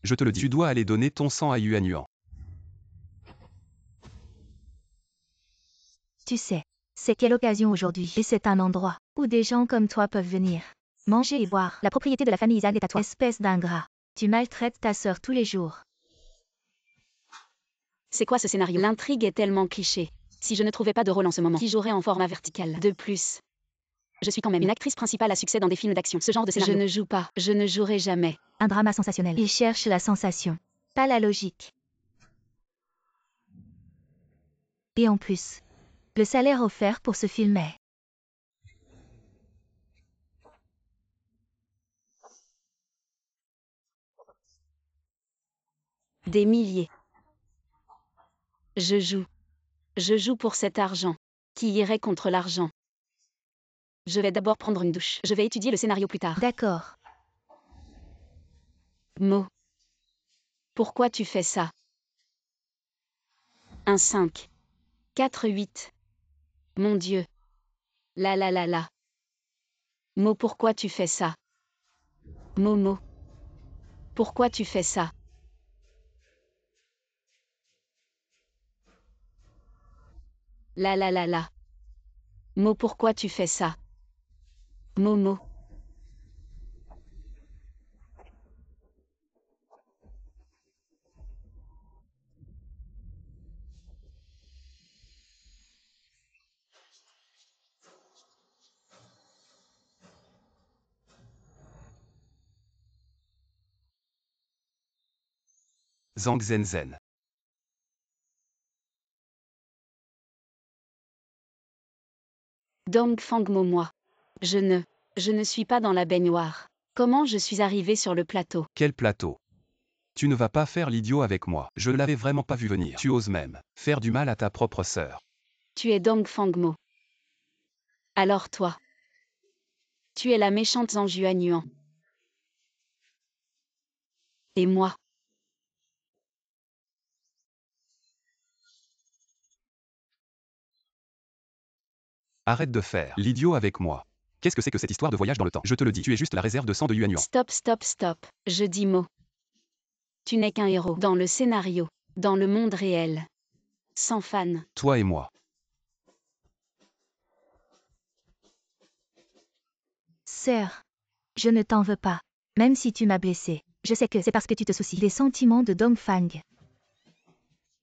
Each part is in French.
Je te le dis, tu dois aller donner ton sang à Yuan Yuan. Tu sais, c'est quelle occasion aujourd'hui, et c'est un endroit où des gens comme toi peuvent venir. Manger et boire. La propriété de la famille Izag est à toi. Espèce d'ingrat. Tu maltraites ta sœur tous les jours. C'est quoi ce scénario? L'intrigue est tellement cliché. Si je ne trouvais pas de rôle en ce moment, qui jouerait en format vertical? De plus, je suis quand même une actrice principale à succès dans des films d'action. Ce genre de scénario. Je ne joue pas. Je ne jouerai jamais. Un drama sensationnel. Il cherche la sensation, pas la logique. Et en plus, le salaire offert pour ce film est... Des milliers. Je joue pour cet argent. Qui irait contre l'argent? Je vais d'abord prendre une douche. Je vais étudier le scénario plus tard. D'accord. Mo. Pourquoi tu fais ça? 1 5 4 8. Mon Dieu. La la la la. Mo, pourquoi tu fais ça? Momo. Pourquoi tu fais ça? La la la la. Mo, pourquoi tu fais ça? Momo. Zhang Zhenzen. Dong Fang Mo, moi. Je ne suis pas dans la baignoire. Comment je suis arrivée sur le plateau? Quel plateau? Tu ne vas pas faire l'idiot avec moi. Je ne l'avais vraiment pas vu venir. Tu oses même faire du mal à ta propre sœur. Tu es Dong Fang Mo. Alors toi. Tu es la méchante Zhang Yuan Yuan. Et moi. Arrête de faire l'idiot avec moi. Qu'est-ce que c'est que cette histoire de voyage dans le temps? Je te le dis, tu es juste la réserve de sang de Yuan Yuan. Stop, stop, stop. Je dis Mo. Tu n'es qu'un héros dans le scénario, dans le monde réel. Sans fans. Toi et moi. Sœur, je ne t'en veux pas. Même si tu m'as blessé, je sais que c'est parce que tu te soucies des sentiments de Dongfang.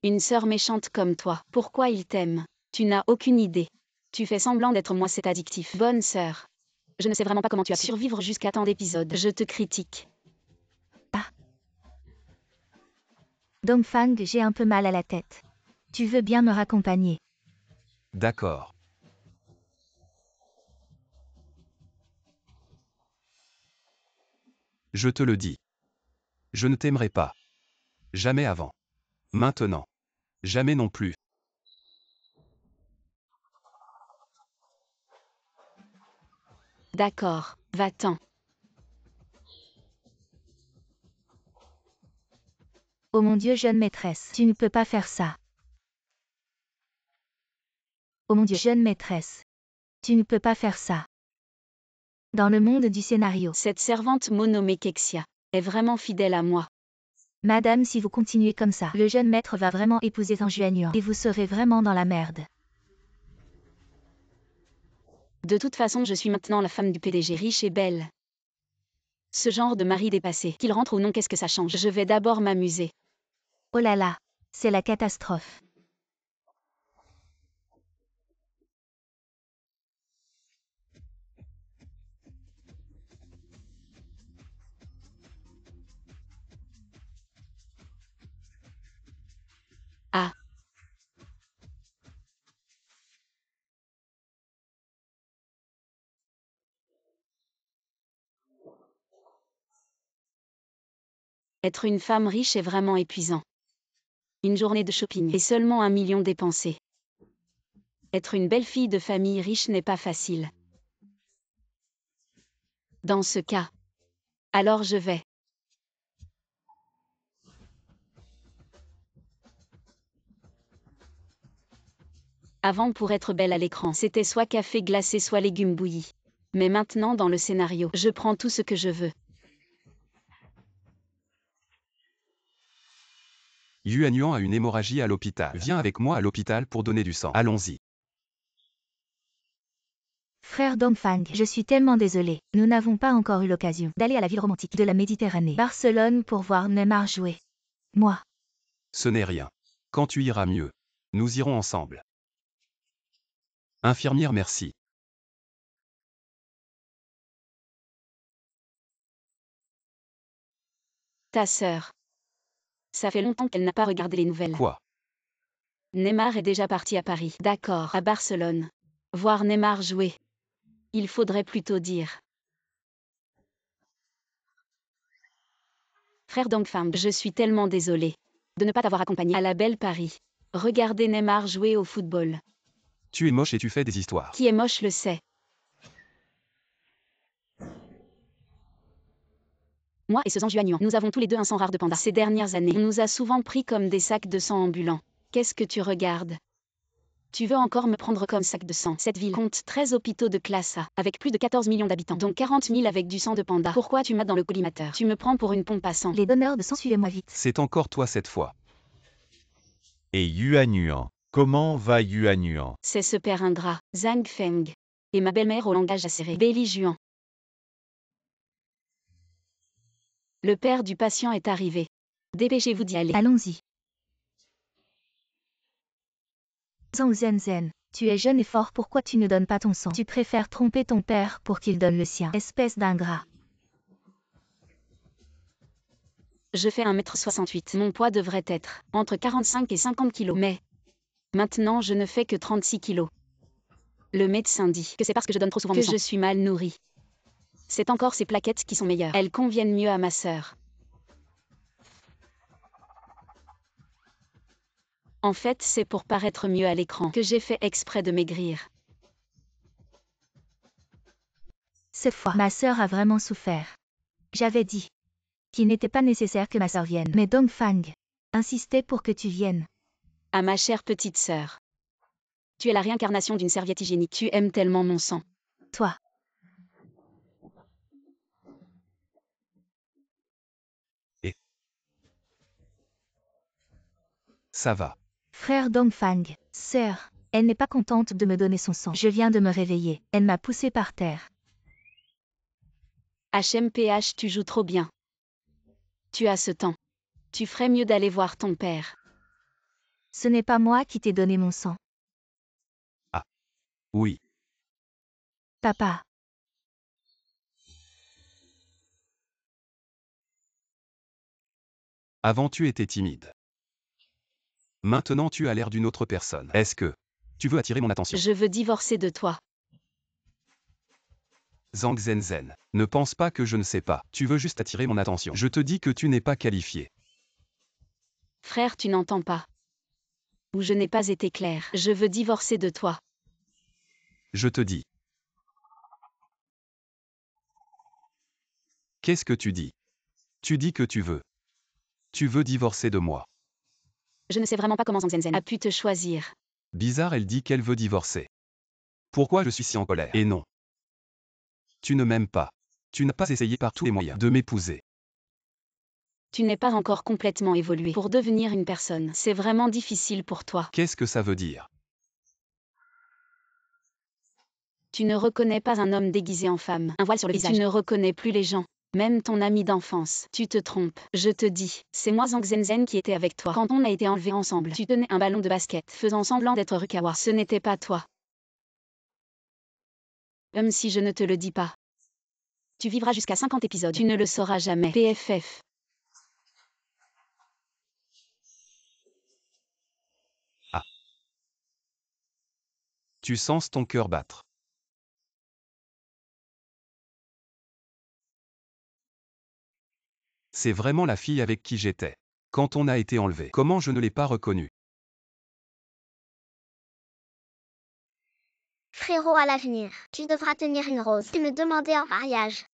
Une sœur méchante comme toi. Pourquoi il t'aime? Tu n'as aucune idée. Tu fais semblant d'être moi, c'est addictif. Bonne sœur. Je ne sais vraiment pas comment tu as pu survivre jusqu'à tant d'épisodes. Je te critique. Dongfang, j'ai un peu mal à la tête. Tu veux bien me raccompagner? D'accord. Je te le dis. Je ne t'aimerai pas. Jamais avant. Maintenant. Jamais non plus. D'accord, va-t'en. Oh mon Dieu, jeune maîtresse, tu ne peux pas faire ça. Oh mon Dieu, jeune maîtresse, tu ne peux pas faire ça. Dans le monde du scénario. Cette servante nommée Kexia est vraiment fidèle à moi. Madame, si vous continuez comme ça, le jeune maître va vraiment épouser Zhang Yuanyuan et vous serez vraiment dans la merde. De toute façon, je suis maintenant la femme du PDG, riche et belle. Ce genre de mari dépassé, qu'il rentre ou non, qu'est-ce que ça change? Je vais d'abord m'amuser. Oh là là, c'est la catastrophe. Ah. Être une femme riche est vraiment épuisant. Une journée de shopping et seulement 1 million dépensé. Être une belle fille de famille riche n'est pas facile. Dans ce cas, alors je vais. Avant, pour être belle à l'écran, c'était soit café glacé, soit légumes bouillis. Mais maintenant, dans le scénario, je prends tout ce que je veux. Yuan Yuan a une hémorragie à l'hôpital. Viens avec moi à l'hôpital pour donner du sang. Allons-y. Frère Dongfang, je suis tellement désolée. Nous n'avons pas encore eu l'occasion d'aller à la ville romantique de la Méditerranée, Barcelone, pour voir Neymar jouer. Moi. Ce n'est rien. Quand tu iras mieux, nous irons ensemble. Infirmière, merci. Ta sœur. Ça fait longtemps qu'elle n'a pas regardé les nouvelles. Quoi? Neymar est déjà parti à Paris. D'accord, à Barcelone. Voir Neymar jouer. Il faudrait plutôt dire. Frère Dongfang, je suis tellement désolée de ne pas t'avoir accompagné à la belle Paris. Regarder Neymar jouer au football. Tu es moche et tu fais des histoires. Qui est moche le sait. Moi et ce Zhang Yuanyuan, nous avons tous les deux un sang rare de panda. Ces dernières années, on nous a souvent pris comme des sacs de sang ambulants. Qu'est-ce que tu regardes? Tu veux encore me prendre comme sac de sang? Cette ville compte 13 hôpitaux de classe A, avec plus de 14 millions d'habitants, dont 40 000 avec du sang de panda. Pourquoi tu m'as dans le collimateur? Tu me prends pour une pompe à sang. Les donneurs de sang, suivez-moi vite. C'est encore toi cette fois. Et Yuan Yuan. Comment va Yuan Yuan? C'est ce père ingrat, Zhang Feng. Et ma belle-mère au langage acéré, Béli Juan. Le père du patient est arrivé. Dépêchez-vous d'y aller. Allons-y. Zhang Zhenzhen, tu es jeune et fort, pourquoi tu ne donnes pas ton sang? Tu préfères tromper ton père pour qu'il donne le sien. Espèce d'ingrat. Je fais 1m68. Mon poids devrait être entre 45 et 50 kilos. Mais maintenant je ne fais que 36 kilos. Le médecin dit que c'est parce que je donne trop souvent que je suis mal nourrie. C'est encore ces plaquettes qui sont meilleures. Elles conviennent mieux à ma sœur. En fait, c'est pour paraître mieux à l'écran que j'ai fait exprès de maigrir. Cette fois, ma sœur a vraiment souffert. J'avais dit qu'il n'était pas nécessaire que ma sœur vienne. Mais Dongfang insistait pour que tu viennes. À ma chère petite sœur. Tu es la réincarnation d'une serviette hygiénique. Tu aimes tellement mon sang. Toi. Ça va. Frère Dongfang, sœur, elle n'est pas contente de me donner son sang. Je viens de me réveiller. Elle m'a poussé par terre. HMPH, tu joues trop bien. Tu as ce temps. Tu ferais mieux d'aller voir ton père. Ce n'est pas moi qui t'ai donné mon sang. Oui. Papa. Avant tu étais timide. Maintenant tu as l'air d'une autre personne. Est-ce que tu veux attirer mon attention? Je veux divorcer de toi. Zhang Zhenzhen, ne pense pas que je ne sais pas. Tu veux juste attirer mon attention. Je te dis que tu n'es pas qualifié. Frère, tu n'entends pas. Ou je n'ai pas été clair. Je veux divorcer de toi. Je te dis. Qu'est-ce que tu dis? Tu dis que tu veux. Tu veux divorcer de moi. Je ne sais vraiment pas comment Zhang Zhenzhen a pu te choisir. Bizarre, elle dit qu'elle veut divorcer. Pourquoi je suis si en colère? Et non. Tu ne m'aimes pas. Tu n'as pas essayé par tous les moyens de m'épouser. Tu n'es pas encore complètement évolué pour devenir une personne. C'est vraiment difficile pour toi. Qu'est-ce que ça veut dire? Tu ne reconnais pas un homme déguisé en femme, un voile sur le visage. Tu ne reconnais plus les gens. Même ton ami d'enfance. Tu te trompes. Je te dis, c'est moi Zhang Zhenzhen qui était avec toi. Quand on a été enlevés ensemble, tu tenais un ballon de basket, faisant semblant d'être Rukawa. Ce n'était pas toi. Même si je ne te le dis pas. Tu vivras jusqu'à 50 épisodes. Tu ne le sauras jamais. PFF. Ah. Tu sens ton cœur battre. C'est vraiment la fille avec qui j'étais. Quand on a été enlevé, comment je ne l'ai pas reconnue? Frérot, à l'avenir, tu devras tenir une rose et me demander en mariage.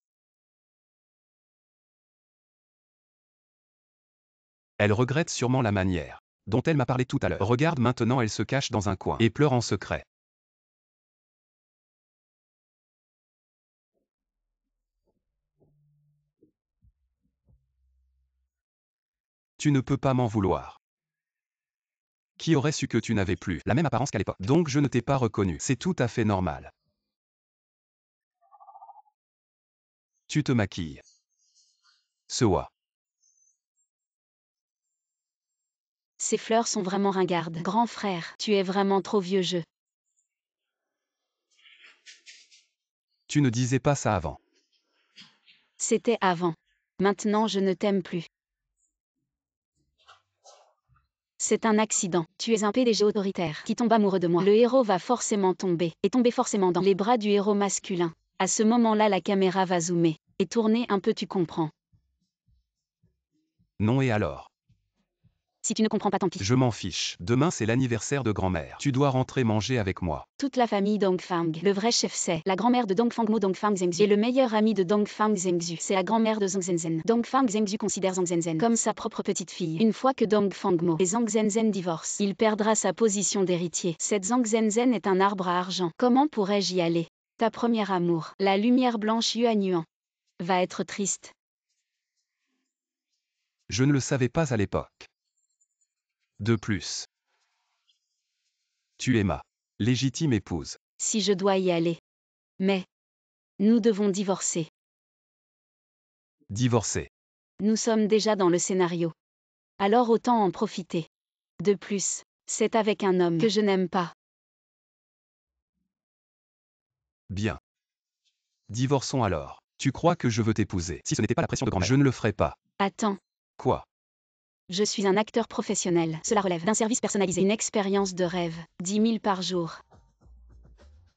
Elle regrette sûrement la manière dont elle m'a parlé tout à l'heure. Regarde maintenant, elle se cache dans un coin et pleure en secret. Tu ne peux pas m'en vouloir. Qui aurait su que tu n'avais plus la même apparence qu'à l'époque? Donc je ne t'ai pas reconnu. C'est tout à fait normal. Tu te maquilles. Sewa. Ces fleurs sont vraiment ringardes. Grand frère, tu es vraiment trop vieux jeu. Tu ne disais pas ça avant. C'était avant. Maintenant je ne t'aime plus. C'est un accident. Tu es un PDG autoritaire qui tombe amoureux de moi. Le héros va forcément tomber, et tomber forcément dans les bras du héros masculin. À ce moment-là, la caméra va zoomer, et tourner un peu, tu comprends. Non et alors? Si tu ne comprends pas, tant pis. Je m'en fiche. Demain c'est l'anniversaire de grand-mère. Tu dois rentrer manger avec moi. Toute la famille Dongfang. Le vrai chef c'est la grand-mère de Dongfangmo Dongfang Zhengzhu. Et le meilleur ami de Dongfang Zhengzhu, c'est la grand-mère de Zhongzhenzen. Dongfang Zhengzhu considère Zhongzhenzen comme sa propre petite fille. Une fois que Dongfangmo et Zhongzhenzen divorcent, il perdra sa position d'héritier. Cette Zhongzhenzen est un arbre à argent. Comment pourrais-je y aller? Ta première amour, la lumière blanche Yuanyuan, va être triste. Je ne le savais pas à l'époque. De plus, tu es ma légitime épouse. Si je dois y aller. Mais nous devons divorcer. Divorcée. Nous sommes déjà dans le scénario. Alors autant en profiter. De plus, c'est avec un homme que je n'aime pas. Bien. Divorçons alors. Tu crois que je veux t'épouser? Si ce n'était pas la pression de grand-mère, je ne le ferais pas. Attends, Quoi? je suis un acteur professionnel. Cela relève d'un service personnalisé. Une expérience de rêve. 10 000 par jour.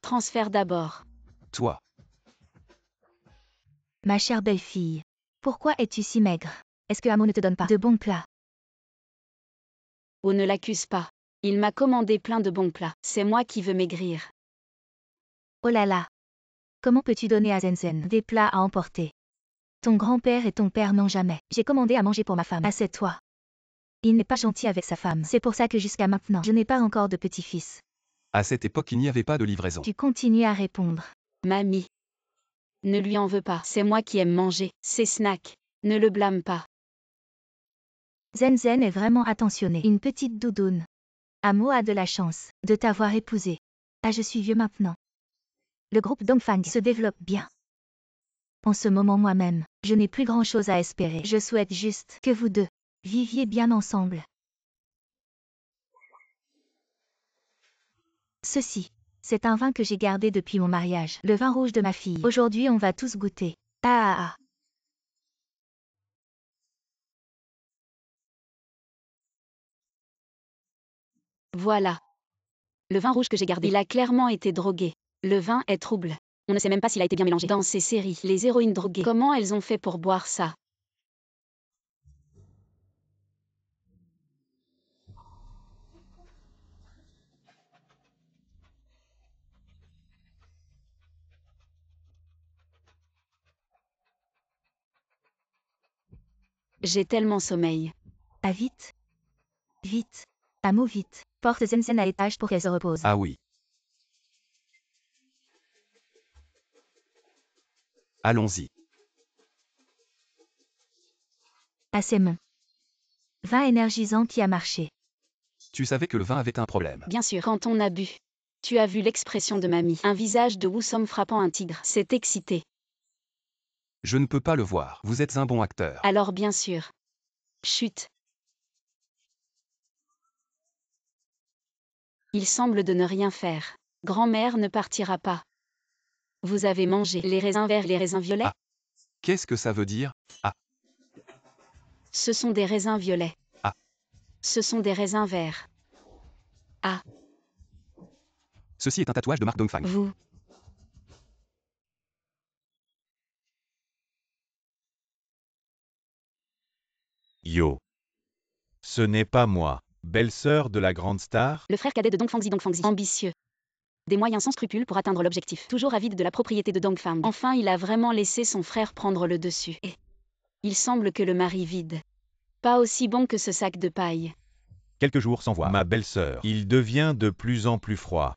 Transfert d'abord. Toi. Ma chère belle-fille. Pourquoi es-tu si maigre? Est-ce que Amo ne te donne pas de bons plats? Oh, ne l'accuse pas. Il m'a commandé plein de bons plats. C'est moi qui veux maigrir. Oh là là. Comment peux-tu donner à Zenzen des plats à emporter? Ton grand-père et ton père n'ont jamais. J'ai commandé à manger pour ma femme. Assieds-toi. Il n'est pas gentil avec sa femme. C'est pour ça que jusqu'à maintenant, je n'ai pas encore de petit-fils. À cette époque, il n'y avait pas de livraison. Tu continues à répondre. Mamie. Ne lui en veux pas. C'est moi qui aime manger ses snacks. Ne le blâme pas. Zenzen est vraiment attentionné. Une petite doudoune. Amo a de la chance de t'avoir épousé. Ah, je suis vieux maintenant. Le groupe Dongfang se développe bien. En ce moment moi-même, je n'ai plus grand-chose à espérer. Je souhaite juste que vous deux viviez bien ensemble. Ceci, c'est un vin que j'ai gardé depuis mon mariage. Le vin rouge de ma fille. Aujourd'hui, on va tous goûter. Ah. Voilà. Le vin rouge que j'ai gardé. Il a clairement été drogué. Le vin est trouble. On ne sait même pas s'il a été bien mélangé. Dans ces séries, les héroïnes droguées, comment elles ont fait pour boire ça? J'ai tellement sommeil. Ah, vite. Vite. Amo, vite. Porte Zenzen à l'étage pour qu'elle se repose. Ah oui. Allons-y. Ah, c'est mon vin énergisant qui a marché. Tu savais que le vin avait un problème. Bien sûr, quand on a bu. Tu as vu l'expression de mamie. Un visage de Woosom frappant un tigre. C'est excité. Je ne peux pas le voir. Vous êtes un bon acteur. Alors bien sûr. Chut. Il semble de ne rien faire. Grand-mère ne partira pas. Vous avez mangé les raisins verts et les raisins violets? Ah. Qu'est-ce que ça veut dire? Ah. Ce sont des raisins violets. Ah. Ce sont des raisins verts. Ah. Ceci est un tatouage de Mark Dongfang. Vous. Yo. Ce n'est pas moi, belle-sœur de la grande star? Le frère cadet de Dongfangzi Dongfangzi. Ambitieux. Des moyens sans scrupules pour atteindre l'objectif. Toujours avide de la propriété de Dongfang. Enfin, il a vraiment laissé son frère prendre le dessus. Et il semble que le mari vide. Pas aussi bon que ce sac de paille. Quelques jours sans voir ma belle-sœur. Il devient de plus en plus froid.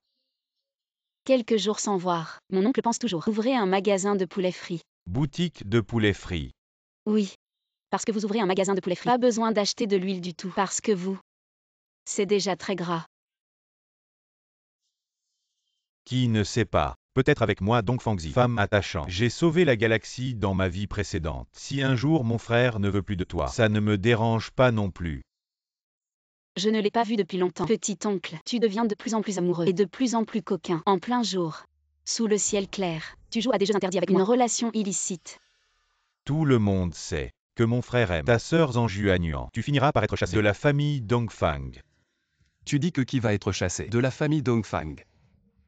Quelques jours sans voir. Mon oncle pense toujours. Ouvrez un magasin de poulet frit. Boutique de poulet frit. Oui. Parce que vous ouvrez un magasin de poulet frit. Pas besoin d'acheter de l'huile du tout. Parce que vous C'est déjà très gras. Qui ne sait pas? Peut-être avec moi Dongfangzi, femme attachante. J'ai sauvé la galaxie dans ma vie précédente. Si un jour mon frère ne veut plus de toi, ça ne me dérange pas non plus. Je ne l'ai pas vu depuis longtemps. Petit oncle, tu deviens de plus en plus amoureux et de plus en plus coquin. En plein jour, sous le ciel clair, tu joues à des jeux interdits avec moi. Une relation illicite. Tout le monde sait que mon frère aime ta sœur Zhang. Tu finiras par être chassé de la famille Dongfang. Tu dis que qui va être chassé de la famille Dongfang?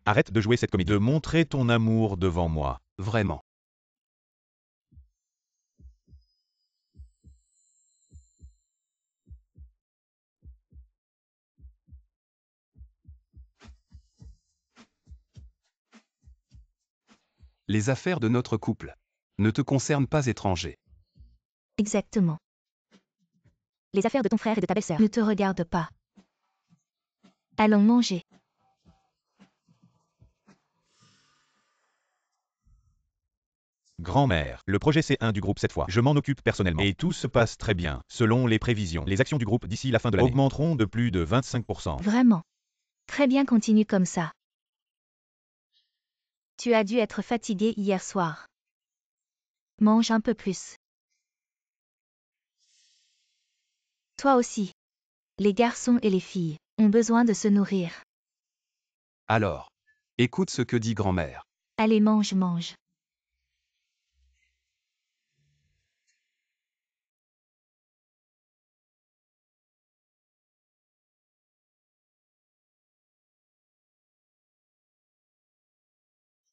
Arrête de jouer cette comédie, de montrer ton amour devant moi. Vraiment. Les affaires de notre couple ne te concernent pas, étranger. Exactement. Les affaires de ton frère et de ta belle-sœur ne te regardent pas. Allons manger. Grand-mère, le projet C1 du groupe cette fois, je m'en occupe personnellement. Et tout se passe très bien. Selon les prévisions, les actions du groupe d'ici la fin de l'année augmenteront de plus de 25%. Vraiment. Très bien, continue comme ça. Tu as dû être fatigué hier soir. Mange un peu plus. Toi aussi. Les garçons et les filles ont besoin de se nourrir. Alors, écoute ce que dit grand-mère. Allez, mange, mange.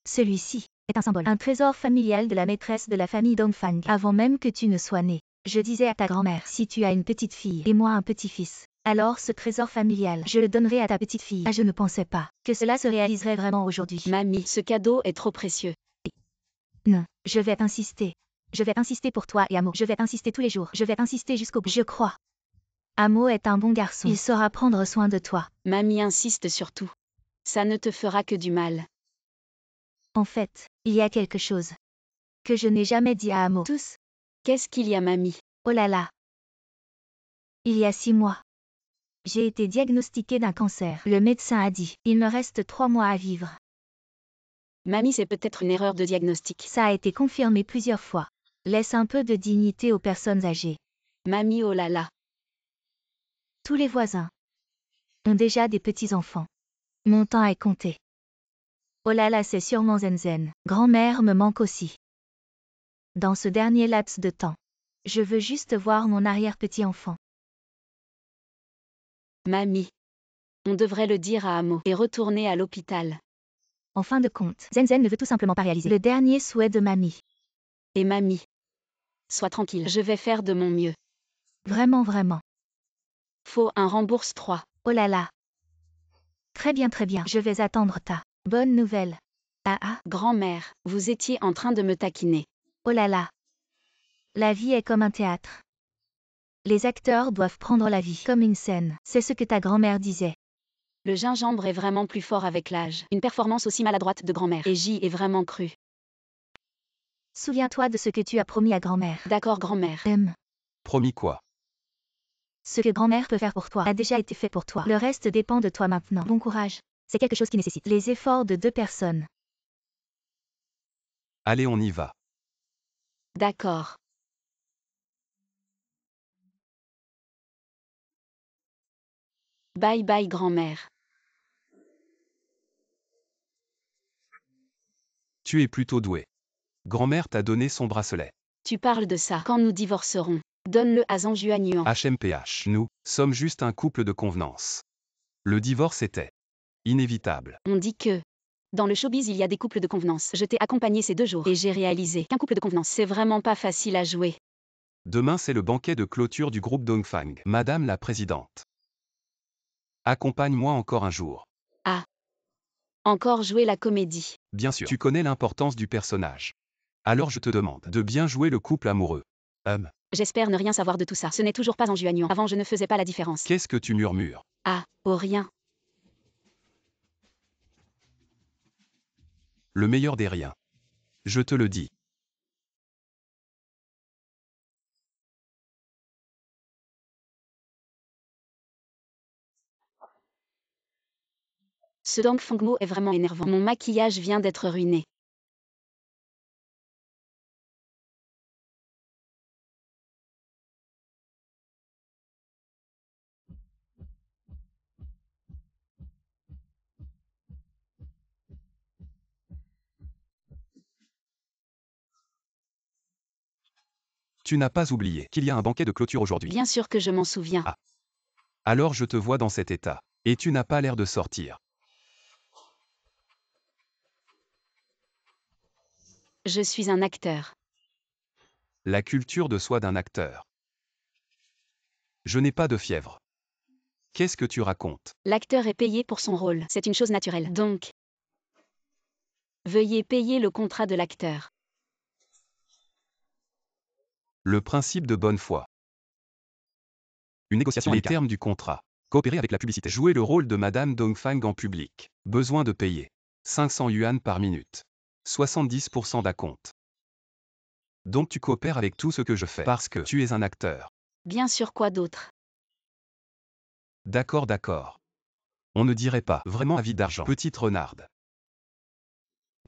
Celui-ci est un symbole, un trésor familial de la maîtresse de la famille Dongfang. Avant même que tu ne sois né, je disais à ta grand-mère, si tu as une petite fille et moi un petit-fils, alors ce trésor familial, je le donnerai à ta petite fille. Ah, je ne pensais pas que cela se réaliserait vraiment aujourd'hui. Mamie, ce cadeau est trop précieux. Non, je vais insister. Je vais insister pour toi et Amo. Je vais insister tous les jours. Je vais insister jusqu'au bout. Je crois. Amo est un bon garçon. Il saura prendre soin de toi. Mamie insiste surtout. Ça ne te fera que du mal. En fait, il y a quelque chose que je n'ai jamais dit à Amo. Tous. Qu'est-ce qu'il y a, mamie? Oh là là. Il y a 6 mois. J'ai été diagnostiquée d'un cancer. Le médecin a dit, il me reste 3 mois à vivre. Mamie, c'est peut-être une erreur de diagnostic. Ça a été confirmé plusieurs fois. Laisse un peu de dignité aux personnes âgées. Mamie, oh là là. Tous les voisins ont déjà des petits-enfants. Mon temps est compté. Oh là là, c'est sûrement Zenzen. Grand-mère me manque aussi. Dans ce dernier laps de temps, je veux juste voir mon arrière-petit-enfant. Mamie. On devrait le dire à Amo et retourner à l'hôpital. En fin de compte, Zenzen ne veut tout simplement pas réaliser le dernier souhait de mamie. Et mamie. Sois tranquille, je vais faire de mon mieux. Vraiment, vraiment. Faut un rembourse 3. Oh là là. Très bien, je vais attendre ta bonne nouvelle. Ah ah. Grand-mère, vous étiez en train de me taquiner. Oh là là. La vie est comme un théâtre. Les acteurs doivent prendre la vie comme une scène. C'est ce que ta grand-mère disait. Le gingembre est vraiment plus fort avec l'âge. Une performance aussi maladroite de grand-mère. Et j'y ai vraiment cru. Souviens-toi de ce que tu as promis à grand-mère. D'accord, grand-mère. Promis quoi? Ce que grand-mère peut faire pour toi a déjà été fait pour toi. Le reste dépend de toi maintenant. Bon courage. C'est quelque chose qui nécessite les efforts de 2 personnes. Allez, on y va. D'accord. Bye bye, grand-mère. Tu es plutôt doué. Grand-mère t'a donné son bracelet. Tu parles de ça quand nous divorcerons. Donne-le à Zhang. HMPH. Nous sommes juste un couple de convenance. Le divorce était inévitable. On dit que dans le showbiz, il y a des couples de convenance. Je t'ai accompagné ces 2 jours et j'ai réalisé qu'un couple de convenance, c'est vraiment pas facile à jouer. Demain, c'est le banquet de clôture du groupe Dongfang. Madame la présidente. Accompagne-moi encore un jour. Ah. Encore jouer la comédie. Bien sûr. Tu connais l'importance du personnage. Alors je te demande de bien jouer le couple amoureux. J'espère ne rien savoir de tout ça. Ce n'est toujours pas Zhang. Avant, je ne faisais pas la différence. Qu'est-ce que tu murmures? Ah, oh rien. Le meilleur des riens. Je te le dis. Ce Dong Fangmo est vraiment énervant. Mon maquillage vient d'être ruiné. Tu n'as pas oublié qu'il y a un banquet de clôture aujourd'hui. Bien sûr que je m'en souviens. Ah. Alors je te vois dans cet état. Et tu n'as pas l'air de sortir. Je suis un acteur. La culture de soi d'un acteur. Je n'ai pas de fièvre. Qu'est-ce que tu racontes? L'acteur est payé pour son rôle. C'est une chose naturelle. Donc, veuillez payer le contrat de l'acteur. Le principe de bonne foi. Une négociation les termes du contrat. Coopérer avec la publicité. Jouer le rôle de Madame Dongfang en public. Besoin de payer 500 yuan par minute. 70% d'acompte. Donc tu coopères avec tout ce que je fais parce que tu es un acteur. Bien sûr, quoi d'autre? D'accord, d'accord. On ne dirait pas vraiment avide d'argent. Petite renarde.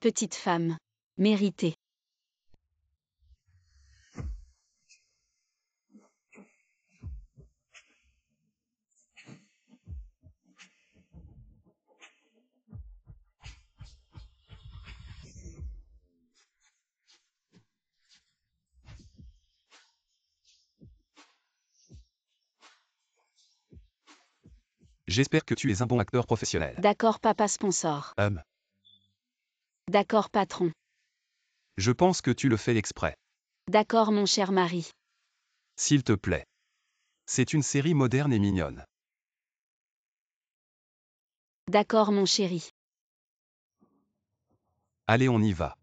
Petite femme. Méritée. J'espère que tu es un bon acteur professionnel. D'accord, papa sponsor. D'accord, patron. Je pense que tu le fais exprès. D'accord, mon cher mari. S'il te plaît. C'est une série moderne et mignonne. D'accord, mon chéri. Allez, on y va.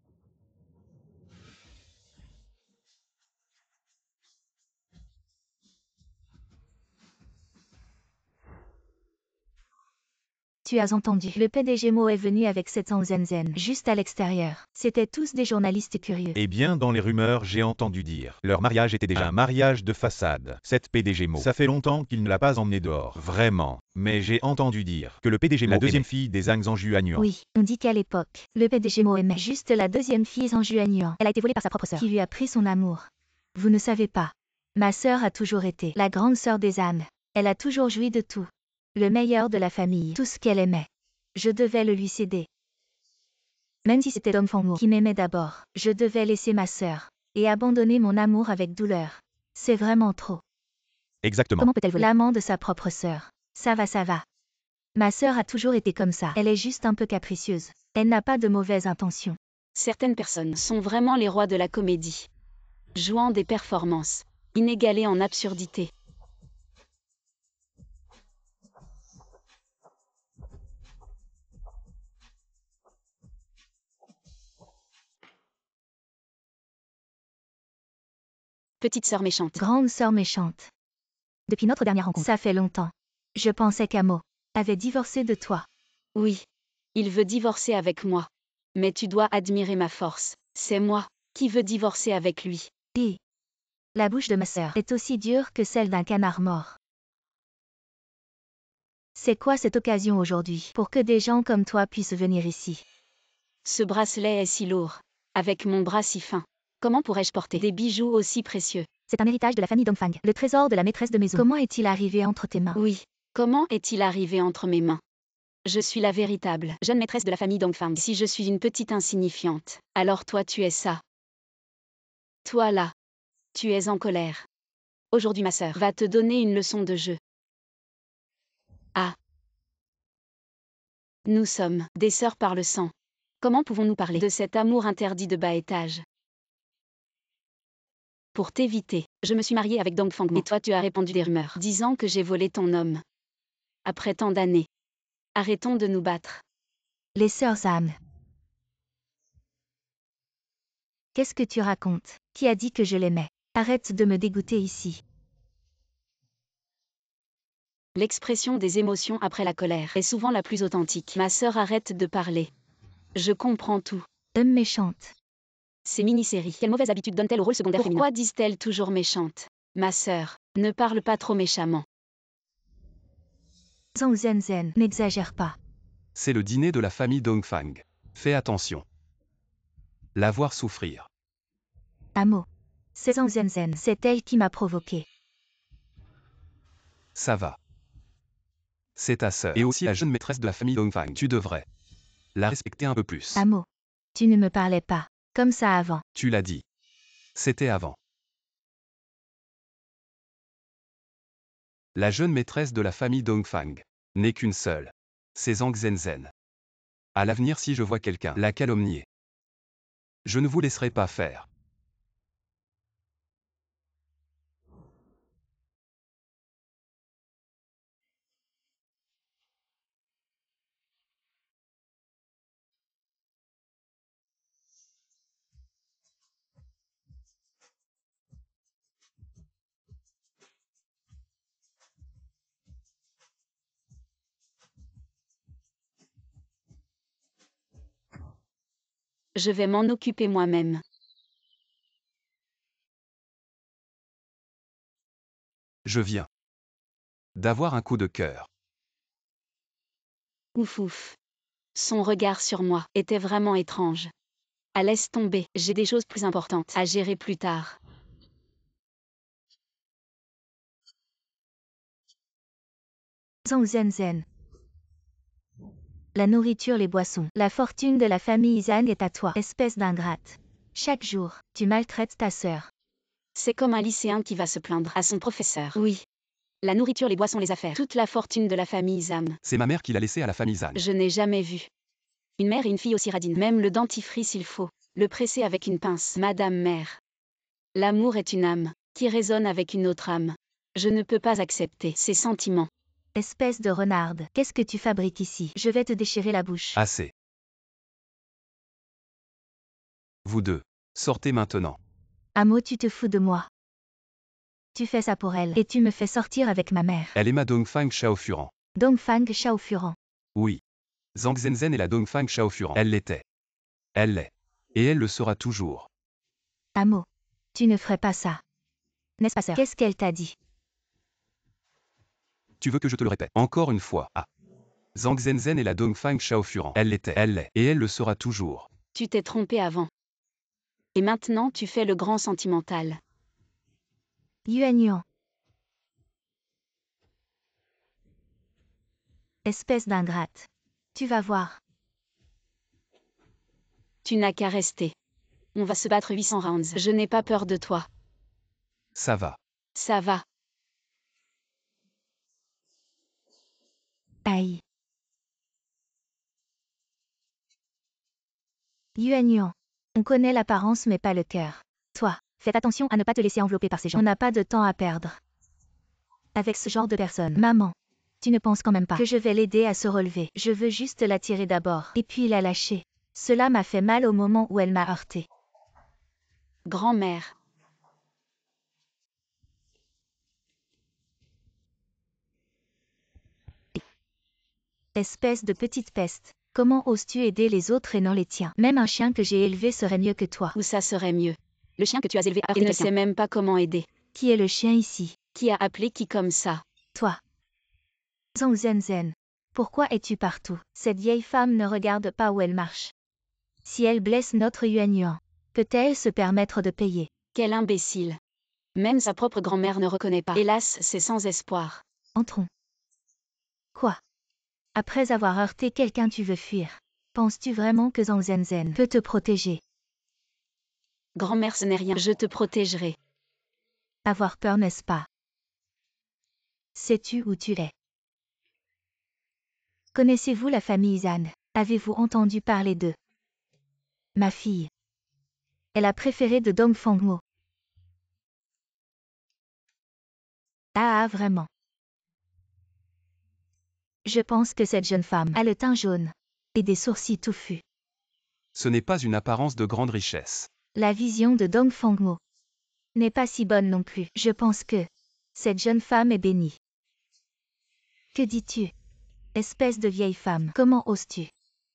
Tu as entendu. Le PDG Mo est venu avec 700 zenzen, juste à l'extérieur. C'étaient tous des journalistes curieux. Eh bien, dans les rumeurs, j'ai entendu dire. Leur mariage était déjà un mariage de façade. Cette PDG Mo. Ça fait longtemps qu'il ne l'a pas emmené dehors. Vraiment. Mais j'ai entendu dire que le PDG Mo, la deuxième fille des Zhang Zhangjuanyuan. Oui, on dit qu'à l'époque, le PDG Mo aimait juste la deuxième fille Zhangjuanyuan. Elle a été volée par sa propre sœur, qui lui a pris son amour. Vous ne savez pas. Ma sœur a toujours été la grande sœur des âmes. Elle a toujours joui de tout. Le meilleur de la famille, tout ce qu'elle aimait. Je devais le lui céder. Même si c'était Dong Fangmo qui m'aimait d'abord, je devais laisser ma sœur et abandonner mon amour avec douleur. C'est vraiment trop. Exactement. Comment peut-elle voler l'amant de sa propre sœur? Ça va, ça va. Ma sœur a toujours été comme ça. Elle est juste un peu capricieuse. Elle n'a pas de mauvaises intentions. Certaines personnes sont vraiment les rois de la comédie. Jouant des performances inégalées en absurdité. Petite sœur méchante. Grande sœur méchante. Depuis notre dernière rencontre, ça fait longtemps. Je pensais qu'Amo avait divorcé de toi. Oui. Il veut divorcer avec moi. Mais tu dois admirer ma force. C'est moi qui veux divorcer avec lui. Et la bouche de ma sœur est aussi dure que celle d'un canard mort. C'est quoi cette occasion aujourd'hui pour que des gens comme toi puissent venir ici? Ce bracelet est si lourd. Avec mon bras si fin. Comment pourrais-je porter des bijoux aussi précieux? C'est un héritage de la famille Dongfang, le trésor de la maîtresse de maison. Comment est-il arrivé entre tes mains? Oui. Comment est-il arrivé entre mes mains? Je suis la véritable jeune maîtresse de la famille Dongfang. Si je suis une petite insignifiante, alors toi tu es ça. Toi là. Tu es en colère. Aujourd'hui ma sœur va te donner une leçon de jeu. Ah. Nous sommes des sœurs par le sang. Comment pouvons-nous parler de cet amour interdit de bas étage? Pour t'éviter, je me suis mariée avec Dong Fangmo. Et toi tu as répandu des rumeurs disant que j'ai volé ton homme. Après tant d'années. Arrêtons de nous battre. Les sœurs âmes. Qu'est-ce que tu racontes? Qui a dit que je l'aimais? Arrête de me dégoûter ici. L'expression des émotions après la colère est souvent la plus authentique. Ma sœur arrête de parler. Je comprends tout. Homme méchante. Ces mini-séries, quelle mauvaise habitude donne-t-elle au rôle secondaire féminin? Pourquoi disent-elles toujours méchante? Ma sœur, ne parle pas trop méchamment. Zhang Zhenzen, n'exagère pas. C'est le dîner de la famille Dongfang. Fais attention. La voir souffrir. Amo. C'est Zhang Zhenzen. C'est elle qui m'a provoqué. Ça va. C'est ta sœur. Et aussi la jeune maîtresse de la famille Dongfang. Tu devrais la respecter un peu plus. Amo. Tu ne me parlais pas comme ça avant. Tu l'as dit. C'était avant. La jeune maîtresse de la famille Dongfang n'est qu'une seule. C'est Zhang Zhenzen. À l'avenir, si je vois quelqu'un la calomnier, je ne vous laisserai pas faire. Je vais m'en occuper moi-même. Je viens d'avoir un coup de cœur. Ouf ouf. Son regard sur moi était vraiment étrange. Ah, laisse tomber, j'ai des choses plus importantes à gérer plus tard. Zhang Zhenzen. La nourriture, les boissons. La fortune de la famille Zhan est à toi, espèce d'ingrate. Chaque jour, tu maltraites ta sœur. C'est comme un lycéen qui va se plaindre à son professeur. Oui. La nourriture, les boissons, les affaires. Toute la fortune de la famille Zhan. C'est ma mère qui l'a laissé à la famille Zhan. Je n'ai jamais vu une mère et une fille aussi radines. Même le dentifrice, il faut le presser avec une pince. Madame mère. L'amour est une âme qui résonne avec une autre âme. Je ne peux pas accepter ces sentiments. Espèce de renarde. Qu'est-ce que tu fabriques ici? Je vais te déchirer la bouche. Assez. Vous deux, sortez maintenant. Amo, tu te fous de moi. Tu fais ça pour elle. Et tu me fais sortir avec ma mère. Elle est ma Dongfang Xiaofuran. Dongfang Xiaofuran. Oui. Zhang Zhenzen est la Dongfang Xiaofuran. Elle l'était. Elle l'est. Et elle le sera toujours. Amo. Tu ne ferais pas ça. N'est-ce pas, sœur? Qu'est-ce qu'elle t'a dit? Tu veux que je te le répète encore une fois? Ah. Zhang Zhenzen est la Dongfang Xiaofuran. Elle l'était. Elle l'est. Et elle le sera toujours. Tu t'es trompé avant. Et maintenant tu fais le grand sentimental. Yuan Yuan. Espèce d'ingrate. Tu vas voir. Tu n'as qu'à rester. On va se battre 800 rounds. Je n'ai pas peur de toi. Ça va. Ça va. Aïe. Yuan Yuan. On connaît l'apparence mais pas le cœur. Toi, fais attention à ne pas te laisser envelopper par ces gens. On n'a pas de temps à perdre. Avec ce genre de personnes. Maman. Tu ne penses quand même pas que je vais l'aider à se relever. Je veux juste la tirer d'abord. Et puis la lâcher. Cela m'a fait mal au moment où elle m'a heurté. Grand-mère. Espèce de petite peste. Comment oses-tu aider les autres et non les tiens? Même un chien que j'ai élevé serait mieux que toi. Ou ça serait mieux. Le chien que tu as élevé a heurté quelqu'un. Ne sait même pas comment aider. Qui est le chien ici? Qui a appelé qui comme ça? Toi. Zhang Zhenzen. Pourquoi es-tu partout? Cette vieille femme ne regarde pas où elle marche. Si elle blesse notre Yuan Yuan, peut-elle se permettre de payer? Quel imbécile. Même sa propre grand-mère ne reconnaît pas. Hélas, c'est sans espoir. Entrons. Quoi? Après avoir heurté quelqu'un, tu veux fuir? Penses-tu vraiment que Zhang Zhenzen peut te protéger? Grand-mère, ce n'est rien. Je te protégerai. Avoir peur, n'est-ce pas? Sais-tu où tu es? Connaissez-vous la famille Zhan? Avez-vous entendu parler d'eux? Ma fille est la préférée de Dongfang Mo. Ah, vraiment? Je pense que cette jeune femme a le teint jaune et des sourcils touffus. Ce n'est pas une apparence de grande richesse. La vision de Dongfang Mo n'est pas si bonne non plus. Je pense que cette jeune femme est bénie. Que dis-tu? Espèce de vieille femme, comment oses-tu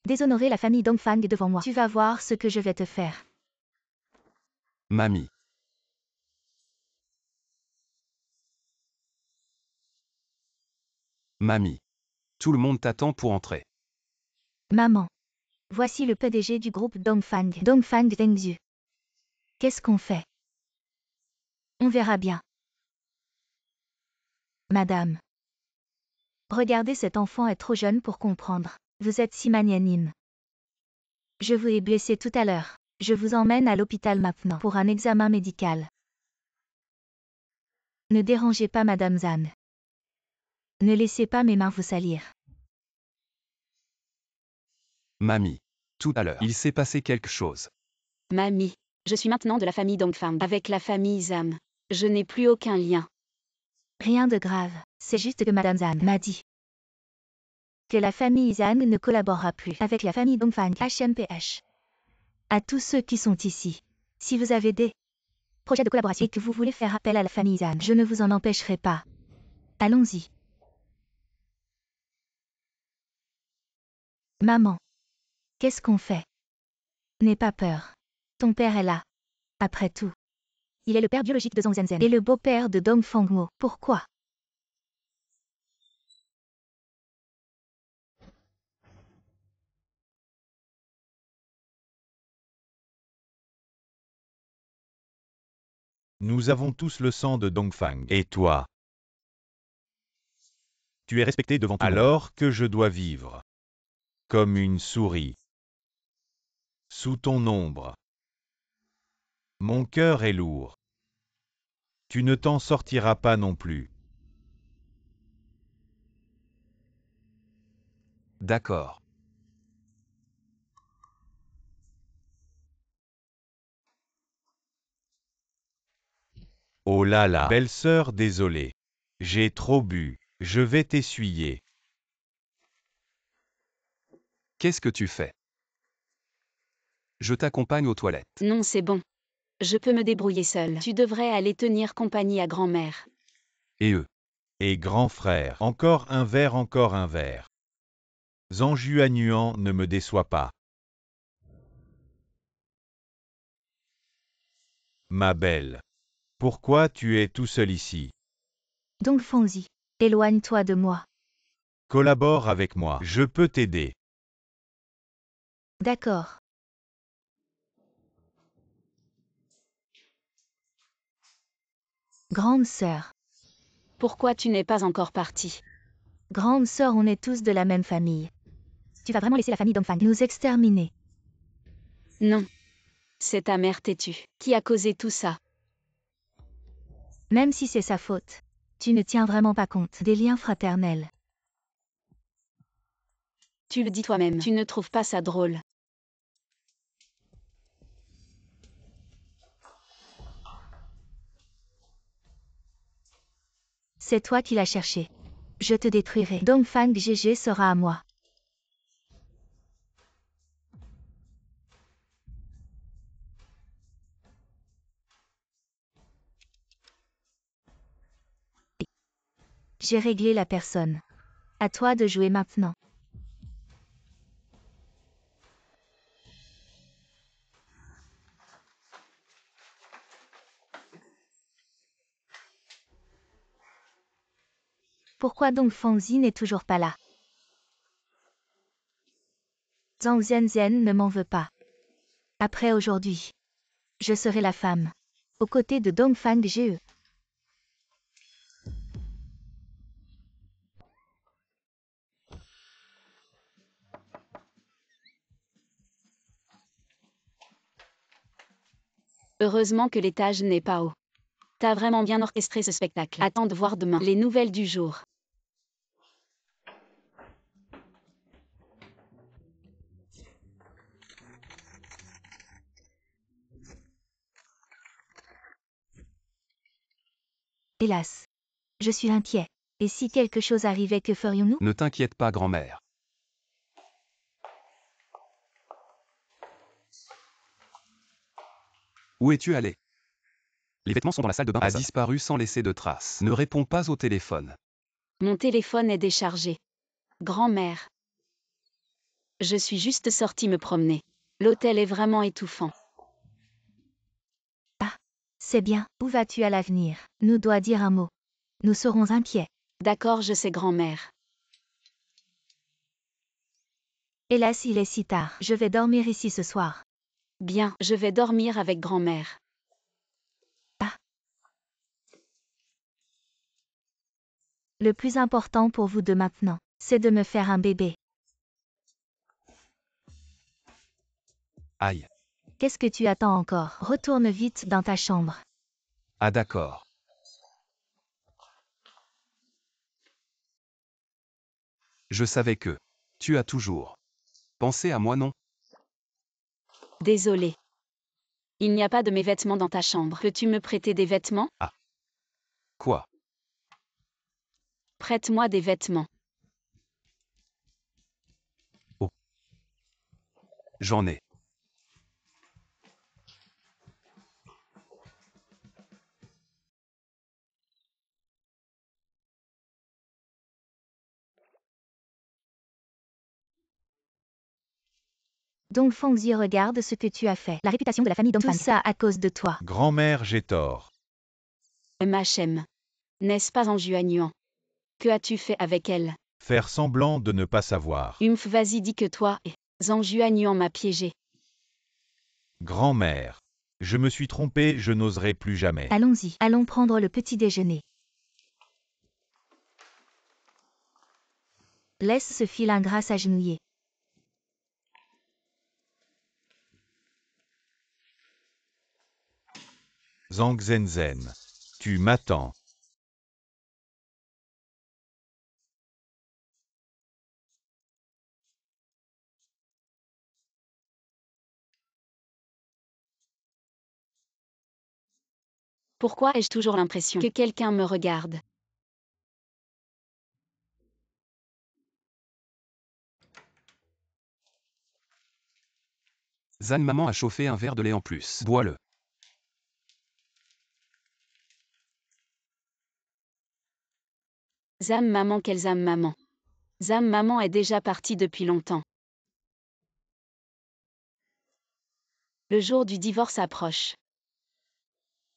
déshonorer la famille Dongfang devant moi? Tu vas voir ce que je vais te faire. Mamie. Mamie. Tout le monde t'attend pour entrer. Maman. Voici le PDG du groupe Dongfang. Dongfang Dengzhu. Qu'est-ce qu'on fait? On verra bien. Madame. Regardez, cet enfant est trop jeune pour comprendre. Vous êtes si magnanime. Je vous ai blessé tout à l'heure. Je vous emmène à l'hôpital maintenant pour un examen médical. Ne dérangez pas Madame Zhang. Ne laissez pas mes mains vous salir. Mamie. Tout à l'heure, il s'est passé quelque chose. Mamie, je suis maintenant de la famille Dongfang avec la famille Zhang. Je n'ai plus aucun lien. Rien de grave, c'est juste que Madame Zhang m'a dit que la famille Zhang ne collaborera plus avec la famille Dongfang HMPH. À tous ceux qui sont ici, si vous avez des projets de collaboration et que vous voulez faire appel à la famille Zhang, je ne vous en empêcherai pas. Allons-y. Maman. Qu'est-ce qu'on fait? N'aie pas peur. Ton père est là. Après tout. Il est le père biologique de Zhang Zhenzhen et le beau-père de Dong Fangmo. Pourquoi? Nous avons tous le sang de Dongfang. Et toi? Tu es respecté devant tout le monde. Alors que je dois vivre comme une souris sous ton ombre. Mon cœur est lourd. Tu ne t'en sortiras pas non plus. D'accord. Oh là là. Belle-sœur, désolée. J'ai trop bu. Je vais t'essuyer. Qu'est-ce que tu fais? Je t'accompagne aux toilettes. Non, c'est bon. Je peux me débrouiller seule. Tu devrais aller tenir compagnie à grand-mère. Et eux? Et grand frère, encore un verre, encore un verre. Zhang Juanyuan ne me déçoit pas. Ma belle. Pourquoi tu es tout seul ici? Dong Fangzi. Éloigne-toi de moi. Collabore avec moi, je peux t'aider. D'accord. Grande sœur. Pourquoi tu n'es pas encore partie? Grande sœur, on est tous de la même famille. Tu vas vraiment laisser la famille Dongfang nous exterminer? Non. C'est ta mère têtue qui a causé tout ça. Même si c'est sa faute. Tu ne tiens vraiment pas compte des liens fraternels. Tu le dis toi-même. Tu ne trouves pas ça drôle? C'est toi qui l'as cherché. Je te détruirai. Dongfang GG sera à moi. J'ai réglé la personne. À toi de jouer maintenant. Pourquoi donc Fangzi n'est toujours pas là? Zhang Zhenzhen ne m'en veut pas. Après aujourd'hui, je serai la femme. Aux côtés de Dongfang GE. Heureusement que l'étage n'est pas haut. T'as vraiment bien orchestré ce spectacle. Attends de voir demain les nouvelles du jour. Hélas. Je suis inquiet. Et si quelque chose arrivait, que ferions-nous? Ne t'inquiète pas, grand-mère. Où es-tu allé? Les vêtements sont dans la salle de bain. A disparu sans laisser de traces. Ne réponds pas au téléphone. Mon téléphone est déchargé. Grand-mère. Je suis juste sortie me promener. L'hôtel est vraiment étouffant. C'est bien. Où vas-tu à l'avenir? Nous dois dire un mot. Nous serons inquiets. D'accord, je sais, grand-mère. Hélas, il est si tard. Je vais dormir ici ce soir. Bien, je vais dormir avec grand-mère. Le plus important pour vous deux maintenant, c'est de me faire un bébé. Aïe. Qu'est-ce que tu attends encore? Retourne vite dans ta chambre. Ah d'accord. Je savais que. Tu as toujours. Pensé à moi non? Désolé. Il n'y a pas de mes vêtements dans ta chambre. Peux-tu me prêter des vêtements? Quoi? Prête-moi des vêtements. J'en ai. Dongfang Zi, regarde ce que tu as fait. La réputation de la famille Dongfang. Tout ça à cause de toi. Grand-mère, j'ai tort. MHM. N'est-ce pas en Juanyuan? Que as-tu fait avec elle? Faire semblant de ne pas savoir. Vas-y, dis que toi et Zhang Juanyuan m'a piégé. Grand-mère. Je me suis trompé, je n'oserai plus jamais. Allons-y, allons prendre le petit déjeuner. Laisse ce fil ingrat s'agenouiller. Zhang Zhenzen. Tu m'attends. Pourquoi ai-je toujours l'impression que quelqu'un me regarde? Zan maman a chauffé un verre de lait en plus. Bois-le. Zam maman, quelle Zam maman? Zam maman est déjà partie depuis longtemps. Le jour du divorce approche.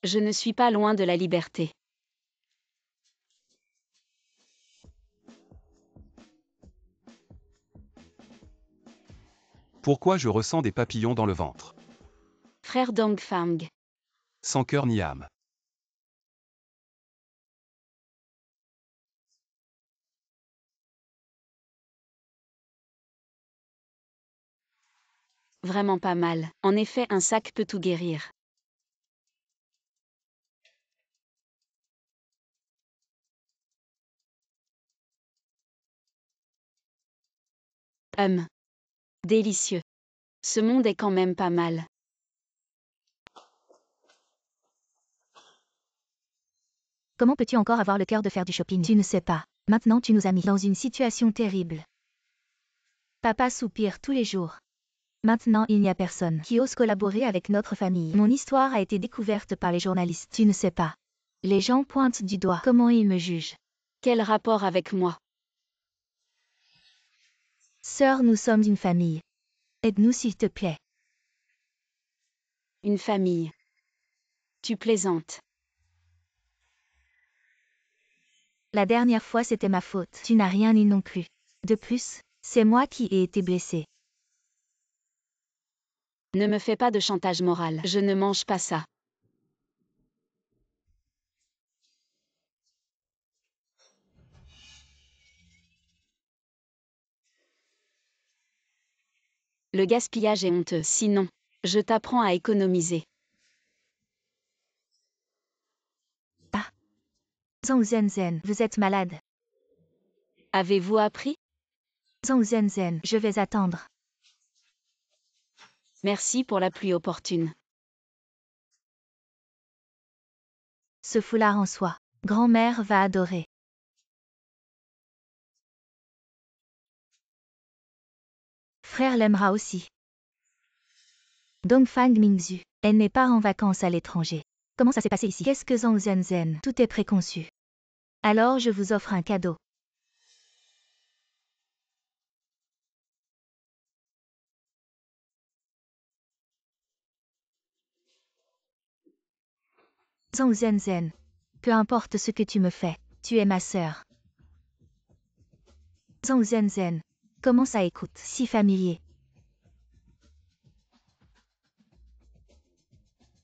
Je ne suis pas loin de la liberté. Pourquoi je ressens des papillons dans le ventre? Frère Dongfang. Sans cœur ni âme. Vraiment pas mal. En effet, un sac peut tout guérir. Délicieux. Ce monde est quand même pas mal. Comment peux-tu encore avoir le cœur de faire du shopping? Tu ne sais pas. Maintenant tu nous as mis dans une situation terrible. Papa soupire tous les jours. Maintenant il n'y a personne qui ose collaborer avec notre famille. Mon histoire a été découverte par les journalistes. Tu ne sais pas. Les gens pointent du doigt comment ils me jugent. Quel rapport avec moi? Sœur, nous sommes une famille. Aide-nous s'il te plaît. Une famille. Tu plaisantes. La dernière fois c'était ma faute. Tu n'as rien dit non plus. De plus, c'est moi qui ai été blessée. Ne me fais pas de chantage moral. Je ne mange pas ça. Le gaspillage est honteux. Sinon, je t'apprends à économiser. Zhang Zhenzen, vous êtes malade. Avez-vous appris? Zhang Zhenzen, je vais attendre. Merci pour la pluie opportune. Ce foulard en soie. Grand-mère va adorer. Frère l'aimera aussi. Dongfang Mingzhu, elle n'est pas en vacances à l'étranger. Comment ça s'est passé ici? Qu'est-ce que Zhang Zhenzen? Tout est préconçu. Alors je vous offre un cadeau. Zhang Zhenzen, peu importe ce que tu me fais, tu es ma sœur. Zhang Zhenzen, Comment ça écoute, si familier.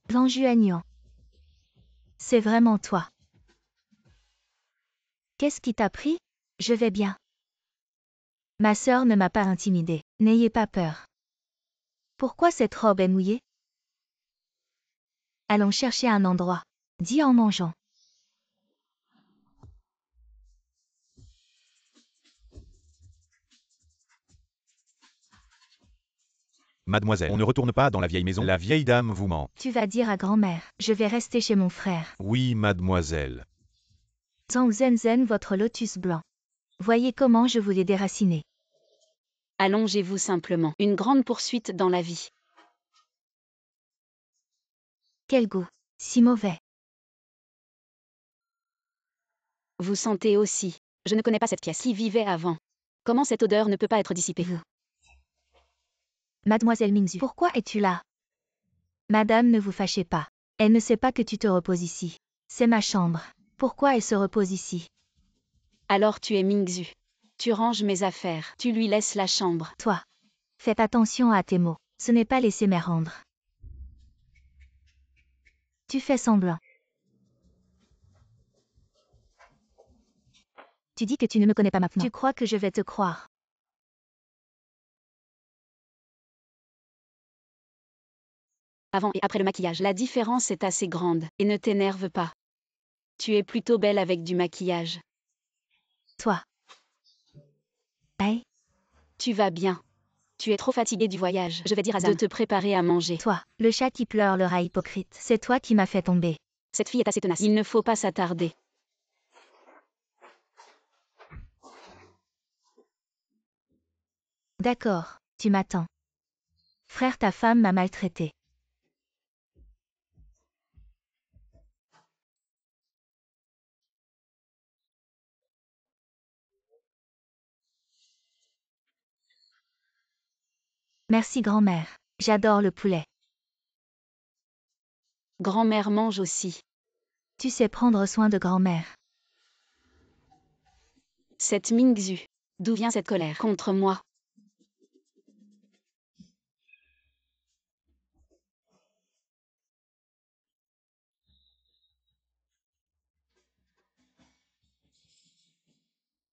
Jean Juagnan. C'est vraiment toi. Qu'est-ce qui t'a pris? Je vais bien. Ma sœur ne m'a pas intimidée. N'ayez pas peur. Pourquoi cette robe est mouillée? Allons chercher un endroit. Dis en mangeant. Mademoiselle, on ne retourne pas dans la vieille maison. La vieille dame vous ment. Tu vas dire à grand-mère. Je vais rester chez mon frère. Oui, mademoiselle. Zhang Zhenzen, votre lotus blanc. Voyez comment je vous l'ai déraciné. Allongez-vous simplement. Une grande poursuite dans la vie. Quel goût. Si mauvais. Vous sentez aussi. Je ne connais pas cette pièce. Qui vivait avant? Comment cette odeur ne peut pas être dissipée? Vous. Mademoiselle Mingzhu, pourquoi es-tu là? Madame, ne vous fâchez pas. Elle ne sait pas que tu te reposes ici. C'est ma chambre. Pourquoi elle se repose ici? Alors tu es Mingzhu. Tu ranges mes affaires. Tu lui laisses la chambre. Toi. Faites attention à tes mots. Ce n'est pas laisser me rendre. Tu fais semblant. Tu dis que tu ne me connais pas maintenant. Tu crois que je vais te croire? Avant et après le maquillage, la différence est assez grande. Et ne t'énerve pas. Tu es plutôt belle avec du maquillage. Toi. Hey. Tu vas bien. Tu es trop fatigué du voyage. Je vais dire à Zam de te préparer à manger. Toi, le chat qui pleure le rat hypocrite. C'est toi qui m'as fait tomber. Cette fille est assez tenace. Il ne faut pas s'attarder. D'accord, tu m'attends. Frère, ta femme m'a maltraité. Merci grand-mère. J'adore le poulet. Grand-mère mange aussi. Tu sais prendre soin de grand-mère. Cette Mingzhu. D'où vient cette colère contre moi?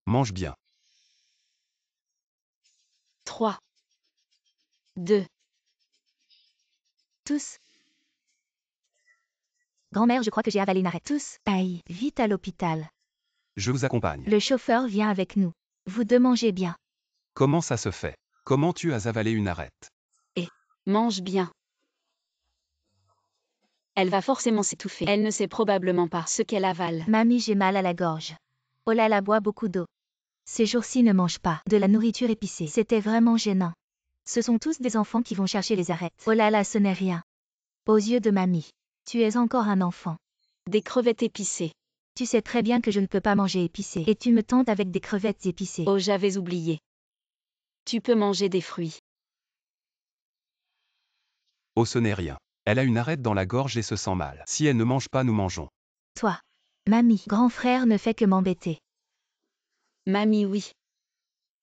Mange bien. 3, 2. Tous. Grand-mère, je crois que j'ai avalé une arête. Tous. Aïe, vite à l'hôpital. Je vous accompagne. Le chauffeur vient avec nous. Vous deux mangez bien. Comment ça se fait? Comment tu as avalé une arête? Mange bien. Elle va forcément s'étouffer. Elle ne sait probablement pas ce qu'elle avale. Mamie, j'ai mal à la gorge. Oh là là, bois beaucoup d'eau. Ces jours-ci ne mange pas de la nourriture épicée. C'était vraiment gênant. Ce sont tous des enfants qui vont chercher les arêtes. Oh là là, ce n'est rien. Aux yeux de mamie, tu es encore un enfant. Des crevettes épicées. Tu sais très bien que je ne peux pas manger épicé. Et tu me tentes avec des crevettes épicées. Oh, j'avais oublié. Tu peux manger des fruits. Oh, ce n'est rien. Elle a une arête dans la gorge et se sent mal. Si elle ne mange pas, nous mangeons. Toi. Mamie, grand frère ne fait que m'embêter. Mamie, oui.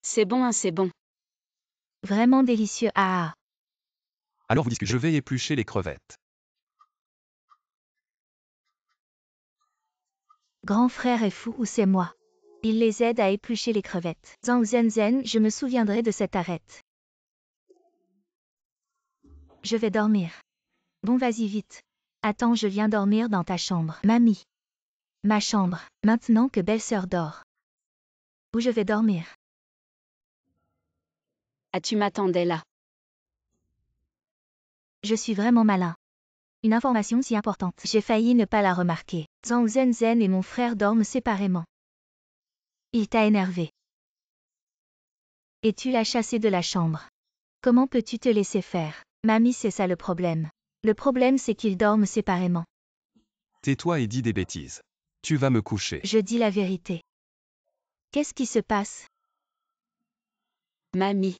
C'est bon, hein, c'est bon. Vraiment délicieux, ah. Alors vous discutez. Je vais éplucher les crevettes. Grand frère est fou ou c'est moi? Il les aide à éplucher les crevettes. Zhang Zhenzen, je me souviendrai de cette arête. Je vais dormir. Bon, vas-y vite. Attends, je viens dormir dans ta chambre. Mamie. Ma chambre, maintenant que belle-sœur dort. Où je vais dormir? Ah, tu m'attendais là. Je suis vraiment malin. Une information si importante. J'ai failli ne pas la remarquer. Zhang Zhenzen et mon frère dorment séparément. Il t'a énervé. Et tu l'as chassé de la chambre. Comment peux-tu te laisser faire? Mamie, c'est ça le problème. Le problème, c'est qu'ils dorment séparément. Tais-toi et dis des bêtises. Tu vas me coucher. Je dis la vérité. Qu'est-ce qui se passe? Mamie.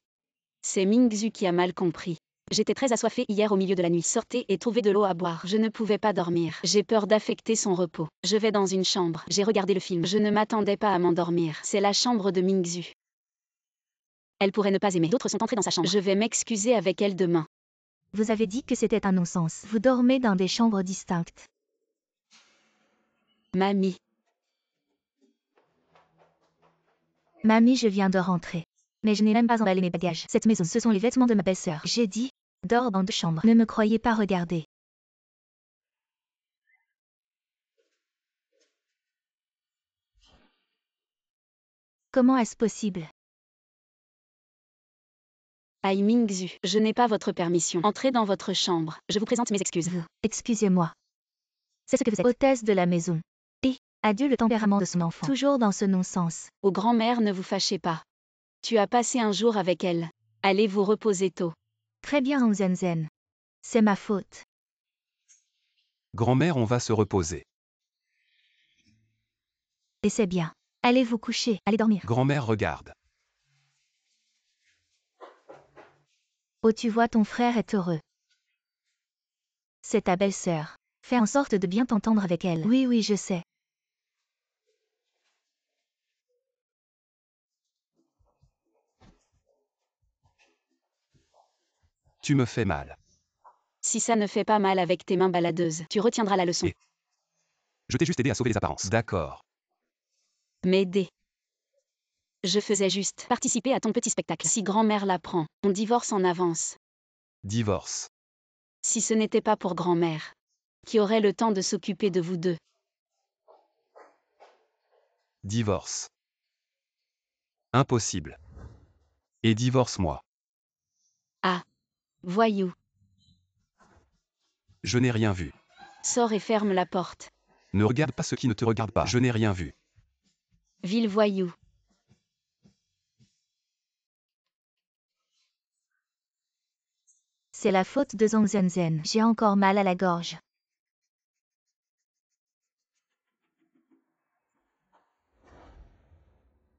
C'est Mingzhu qui a mal compris. J'étais très assoiffée hier au milieu de la nuit. Sortez et trouvez de l'eau à boire. Je ne pouvais pas dormir. J'ai peur d'affecter son repos. Je vais dans une chambre. J'ai regardé le film. Je ne m'attendais pas à m'endormir. C'est la chambre de Mingzhu. Elle pourrait ne pas aimer. D'autres sont entrés dans sa chambre. Je vais m'excuser avec elle demain. Vous avez dit que c'était un non-sens. Vous dormez dans des chambres distinctes. Mamie. Mamie, je viens de rentrer. Mais je n'ai même pas emballé mes bagages. Cette maison, ce sont les vêtements de ma belle-sœur. J'ai dit, dors dans 2 chambres. Ne me croyez pas regarder. Comment est-ce possible? Ai Mingzhu, je n'ai pas votre permission. Entrez dans votre chambre. Je vous présente mes excuses. Vous, excusez-moi. C'est ce que vous êtes. Hôtesse de la maison. Et, adieu le tempérament de son enfant. Toujours dans ce non-sens. Aux grand-mères, ne vous fâchez pas. Tu as passé un jour avec elle. Allez vous reposer tôt. Très bien, Hong Zhen. C'est ma faute. Grand-mère, on va se reposer. Et c'est bien. Allez vous coucher, allez dormir. Grand-mère regarde. Oh, tu vois, ton frère est heureux. C'est ta belle-sœur. Fais en sorte de bien t'entendre avec elle. Oui, oui, je sais. Tu me fais mal. Si ça ne fait pas mal avec tes mains baladeuses, tu retiendras la leçon. Et je t'ai juste aidé à sauver les apparences. D'accord. M'aider. Je faisais juste participer à ton petit spectacle. Si grand-mère l'apprend, on divorce en avance. Divorce. Si ce n'était pas pour grand-mère, qui aurait le temps de s'occuper de vous deux. Divorce. Impossible. Et divorce-moi. Ah. Voyou. Je n'ai rien vu. Sors et ferme la porte. Ne regarde pas ce qui ne te regarde pas. Je n'ai rien vu. Vil voyou. C'est la faute de Zhang Zhen. J'ai encore mal à la gorge.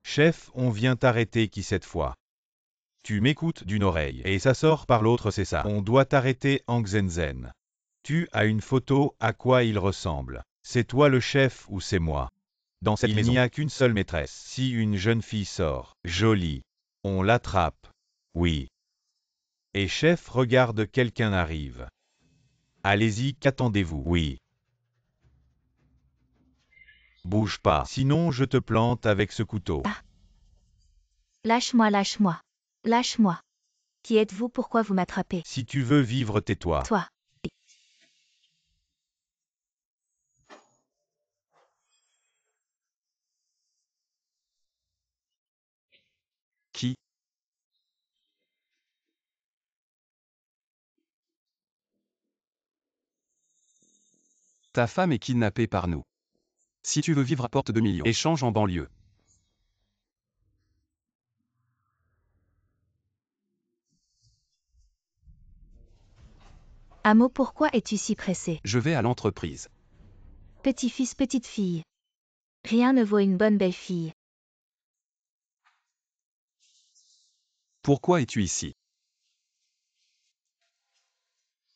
Chef, on vient t'arrêter qui cette fois? Tu m'écoutes d'une oreille et ça sort par l'autre, c'est ça. On doit t'arrêter Hong Zhen. Tu as une photo, à quoi il ressemble? C'est toi le chef ou c'est moi? Dans cette maison, il n'y a qu'une seule maîtresse. Si une jeune fille sort, jolie, on l'attrape. Oui. Et chef, regarde, quelqu'un arrive. Allez-y, qu'attendez-vous? Oui. Bouge pas, sinon je te plante avec ce couteau. Ah. Lâche-moi, lâche-moi. Lâche-moi. Qui êtes-vous? Pourquoi vous m'attrapez? Si tu veux vivre, tais-toi. Toi. Qui? Ta femme est kidnappée par nous. Si tu veux vivre, apporte 2 millions. Échange en banlieue. Amo, pourquoi es-tu si pressé? Je vais à l'entreprise. Petit-fils, petite fille. Rien ne vaut une bonne belle-fille. Pourquoi es-tu ici?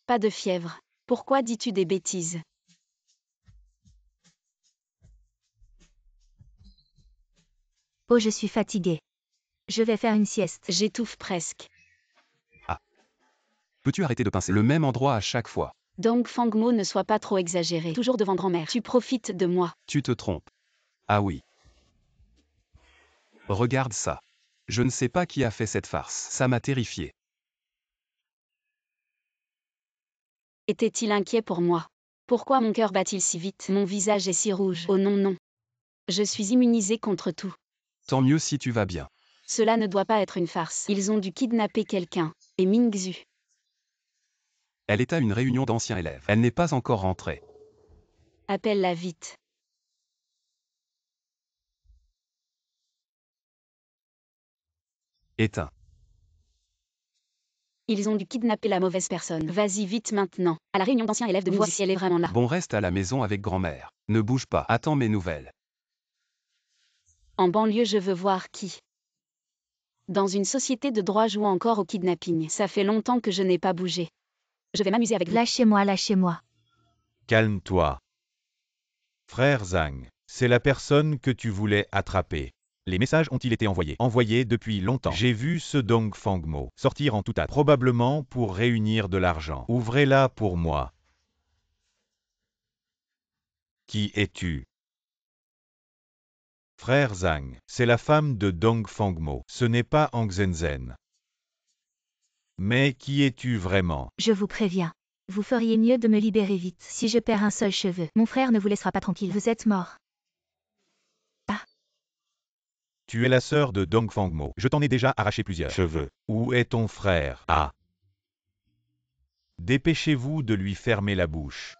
Pas de fièvre. Pourquoi dis-tu des bêtises? Oh, je suis fatiguée. Je vais faire une sieste. J'étouffe presque. Peux-tu arrêter de pincer le même endroit à chaque fois? Donc Fangmo, ne sois pas trop exagéré. Toujours devant grand-mère. Tu profites de moi. Tu te trompes. Ah oui. Regarde ça. Je ne sais pas qui a fait cette farce. Ça m'a terrifié. Était-il inquiet pour moi? Pourquoi mon cœur bat-il si vite? Mon visage est si rouge. Oh non, non. Je suis immunisée contre tout. Tant mieux si tu vas bien. Cela ne doit pas être une farce. Ils ont dû kidnapper quelqu'un. Et Mingzhu. Elle est à une réunion d'anciens élèves. Elle n'est pas encore rentrée. Appelle-la vite. Éteins. Ils ont dû kidnapper la mauvaise personne. Vas-y vite maintenant. À la réunion d'anciens élèves de Mingzhu. Si elle est vraiment là. Bon, reste à la maison avec grand-mère. Ne bouge pas. Attends mes nouvelles. En banlieue, je veux voir qui. Dans une société de droit jouant encore au kidnapping. Ça fait longtemps que je n'ai pas bougé. Je vais m'amuser avec vous. Lâchez-moi, lâchez-moi. Calme-toi. Frère Zhang, c'est la personne que tu voulais attraper. Les messages ont-ils été envoyés? Envoyés depuis longtemps. J'ai vu ce Dongfang-mo sortir en tout hâte, probablement pour réunir de l'argent. Ouvrez-la pour moi. Qui es-tu? Frère Zhang, c'est la femme de Dongfang-mo. Ce n'est pas Hang Zenzhen. Mais qui es-tu vraiment? Je vous préviens. Vous feriez mieux de me libérer vite. Si je perds un seul cheveu, mon frère ne vous laissera pas tranquille. Vous êtes mort. Tu es la sœur de Dongfang-mo. Je t'en ai déjà arraché plusieurs cheveux. Où est ton frère? Ah! Dépêchez-vous de lui fermer la bouche.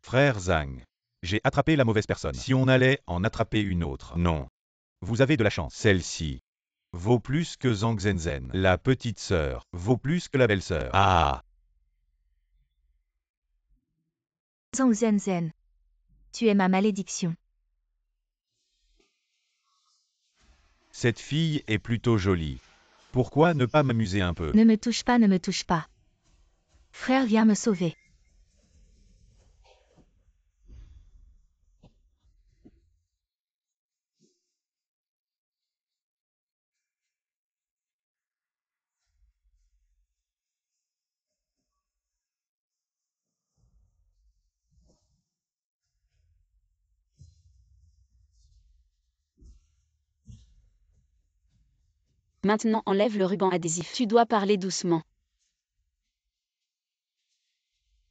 Frère Zhang, j'ai attrapé la mauvaise personne. Si on allait en attraper une autre. Non. Vous avez de la chance. Celle-ci vaut plus que Zhang Zenzhen. La petite sœur vaut plus que la belle-sœur. Ah! Zhang Zenzhen. Tu es ma malédiction. Cette fille est plutôt jolie. Pourquoi ne pas m'amuser un peu? Ne me touche pas, ne me touche pas. Frère, viens me sauver. Maintenant enlève le ruban adhésif. Tu dois parler doucement.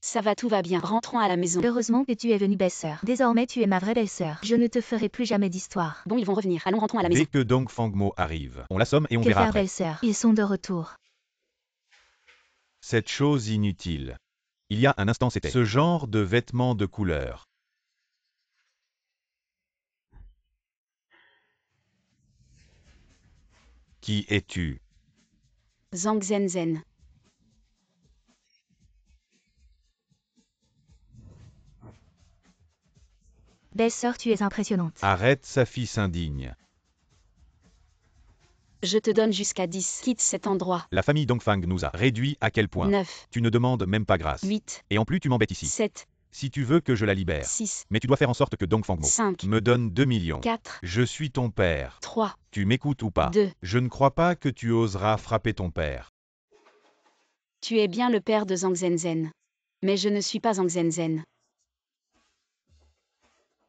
Ça va, tout va bien. Rentrons à la maison. Heureusement que tu es venue, belle-sœur. Désormais, tu es ma vraie belle-sœur. Je ne te ferai plus jamais d'histoire. Bon, ils vont revenir. Allons, rentrons à la maison. Dès que Dongfang-mo arrive, on l'assomme et on Que verra faire, après. belle-sœur? Ils sont de retour. Cette chose inutile. Il y a un instant c'était ce genre de vêtements de couleur. Qui es-tu? Zhang Zenzhen. Belle-sœur, tu es impressionnante. Arrête, sa fille s'indigne. Je te donne jusqu'à 10. Quitte cet endroit. La famille Dongfang nous a réduit à quel point? 9, Tu ne demandes même pas grâce. 8, Et en plus tu m'embêtes ici. 7, Si tu veux que je la libère. 6, Mais tu dois faire en sorte que Dongfang-mo 5, me donne 2 millions. 4, Je suis ton père. 3, Tu m'écoutes ou pas? 2. Je ne crois pas que tu oseras frapper ton père. Tu es bien le père de Zhang Zenzhen. Mais je ne suis pas Zhang Zenzhen.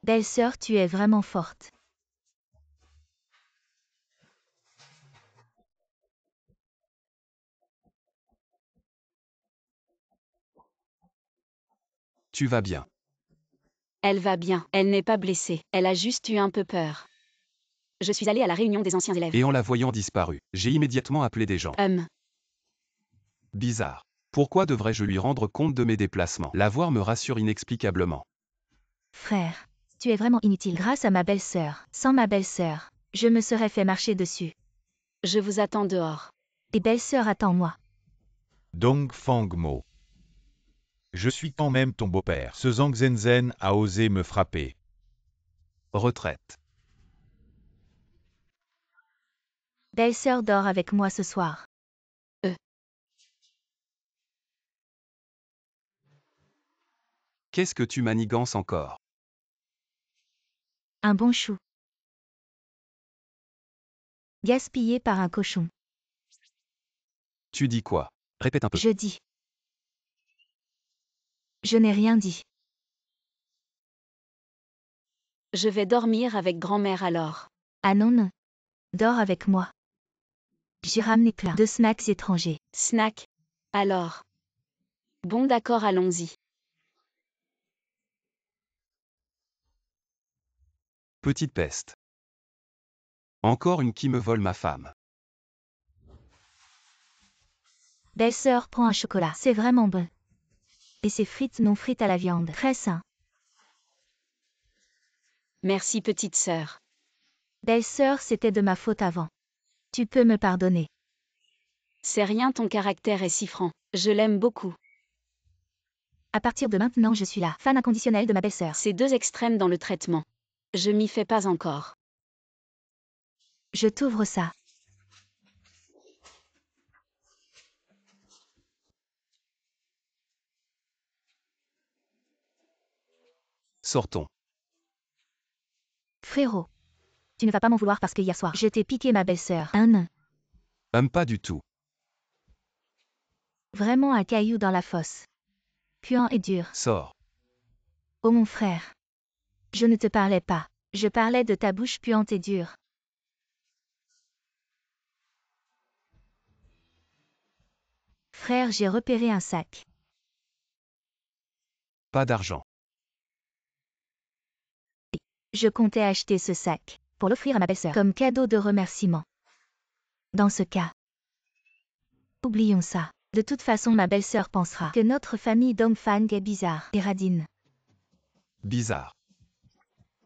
Belle-sœur, tu es vraiment forte. Tu vas bien. Elle va bien. Elle n'est pas blessée. Elle a juste eu un peu peur. Je suis allée à la réunion des anciens élèves. Et en la voyant disparue, j'ai immédiatement appelé des gens. Bizarre. Pourquoi devrais-je lui rendre compte de mes déplacements? La voir me rassure inexplicablement. Frère, tu es vraiment inutile. Grâce à ma belle-sœur. Sans ma belle-sœur, je me serais fait marcher dessus. Je vous attends dehors. Et belle-sœur, attends-moi. Dongfang-mo. Je suis quand même ton beau-père. Ce Zhang Zenzhen a osé me frapper. Retraite. Belle-sœur dort avec moi ce soir. Qu'est-ce que tu manigances encore? Un bon chou. Gaspillé par un cochon. Tu dis quoi? Répète un peu. Je dis. Je n'ai rien dit. Je vais dormir avec grand-mère alors. Ah non, non. Dors avec moi. J'ai ramené plein de snacks étrangers. Snack. Alors. Bon, d'accord, allons-y. Petite peste. Encore une qui me vole ma femme. Belle-sœur, prends un chocolat. C'est vraiment bon. Et c'est frites non frites à la viande. Très sain. Merci, petite sœur. Belle-sœur, c'était de ma faute avant. Tu peux me pardonner. C'est rien, ton caractère est si franc. Je l'aime beaucoup. À partir de maintenant, je suis là. Fan inconditionnel de ma belle-sœur. C'est deux extrêmes dans le traitement. Je m'y fais pas encore. Je t'ouvre ça. Sortons. Frérot. Tu ne vas pas m'en vouloir parce que hier soir, je t'ai piqué ma belle-sœur. Un nain. Pas du tout. Vraiment un caillou dans la fosse. Puant et dur. Sors. Oh mon frère. Je ne te parlais pas. Je parlais de ta bouche puante et dure. Frère, j'ai repéré un sac. Pas d'argent. Je comptais acheter ce sac pour l'offrir à ma belle-sœur comme cadeau de remerciement. Dans ce cas, oublions ça. De toute façon, ma belle-sœur pensera que notre famille Dongfang est bizarre et radine. Bizarre.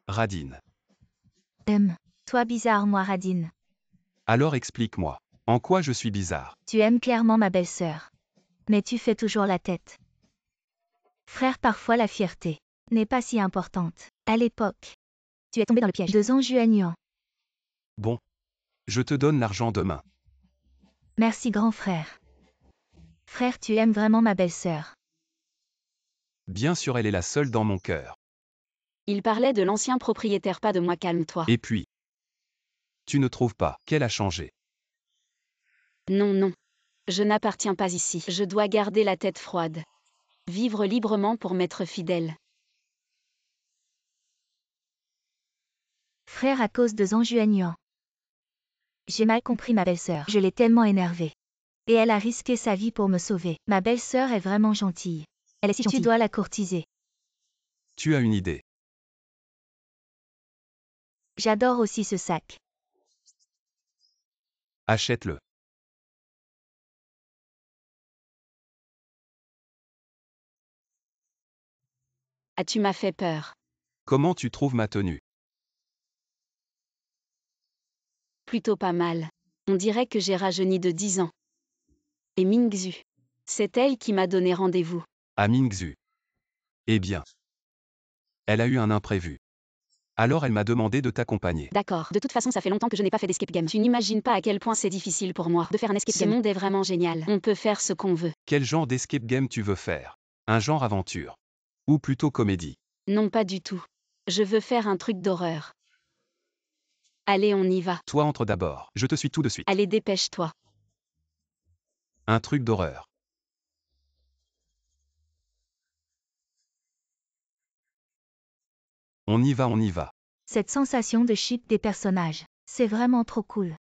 Radine. Toi bizarre, moi radine. Alors explique-moi. En quoi je suis bizarre? Tu aimes clairement ma belle-sœur. Mais tu fais toujours la tête. Frère, parfois la fierté n'est pas si importante. À l'époque, tu es tombé dans le piège de Zhang Juanyuan. Bon. Je te donne l'argent demain. Merci grand frère. Frère, tu aimes vraiment ma belle-sœur. Bien sûr, elle est la seule dans mon cœur. Il parlait de l'ancien propriétaire, pas de moi, calme-toi. Et puis, tu ne trouves pas qu'elle a changé? Non, non. Je n'appartiens pas ici. Je dois garder la tête froide. Vivre librement pour m'être fidèle. Frère, à cause de Zhang Juanyuan. J'ai mal compris ma belle-sœur. Je l'ai tellement énervée. Et elle a risqué sa vie pour me sauver. Ma belle-sœur est vraiment gentille. Elle est si gentille. Tu dois la courtiser. Tu as une idée. J'adore aussi ce sac. Achète-le. Ah, tu m'as fait peur. Comment tu trouves ma tenue? Plutôt pas mal. On dirait que j'ai rajeuni de 10 ans. Et Mingxu. C'est elle qui m'a donné rendez-vous. À Mingxu. Eh bien. Elle a eu un imprévu. Alors elle m'a demandé de t'accompagner. D'accord. De toute façon, ça fait longtemps que je n'ai pas fait d'escape game. Tu n'imagines pas à quel point c'est difficile pour moi de faire un escape game. Ce monde est vraiment génial. On peut faire ce qu'on veut. Quel genre d'escape game tu veux faire? Un genre aventure? Ou plutôt comédie? Non, pas du tout. Je veux faire un truc d'horreur. Allez, on y va. Toi entre d'abord. Je te suis tout de suite. Allez, dépêche-toi. Un truc d'horreur. On y va, on y va. Cette sensation de chip des personnages, c'est vraiment trop cool.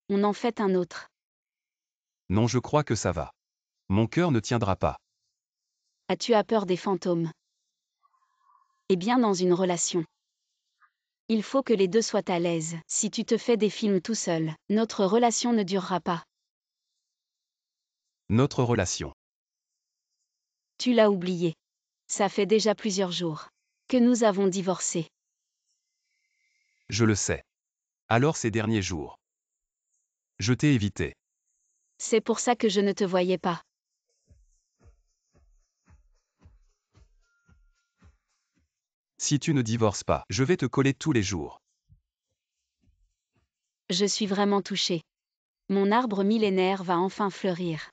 On en fait un autre. Non, je crois que ça va. Mon cœur ne tiendra pas. As-tu peur des fantômes? Eh bien, dans une relation, il faut que les deux soient à l'aise. Si tu te fais des films tout seul, notre relation ne durera pas. Notre relation. Tu l'as oublié. Ça fait déjà plusieurs jours que nous avons divorcé. Je le sais. Alors ces derniers jours. Je t'ai évité. C'est pour ça que je ne te voyais pas. Si tu ne divorces pas, je vais te coller tous les jours. Je suis vraiment touchée. Mon arbre millénaire va enfin fleurir.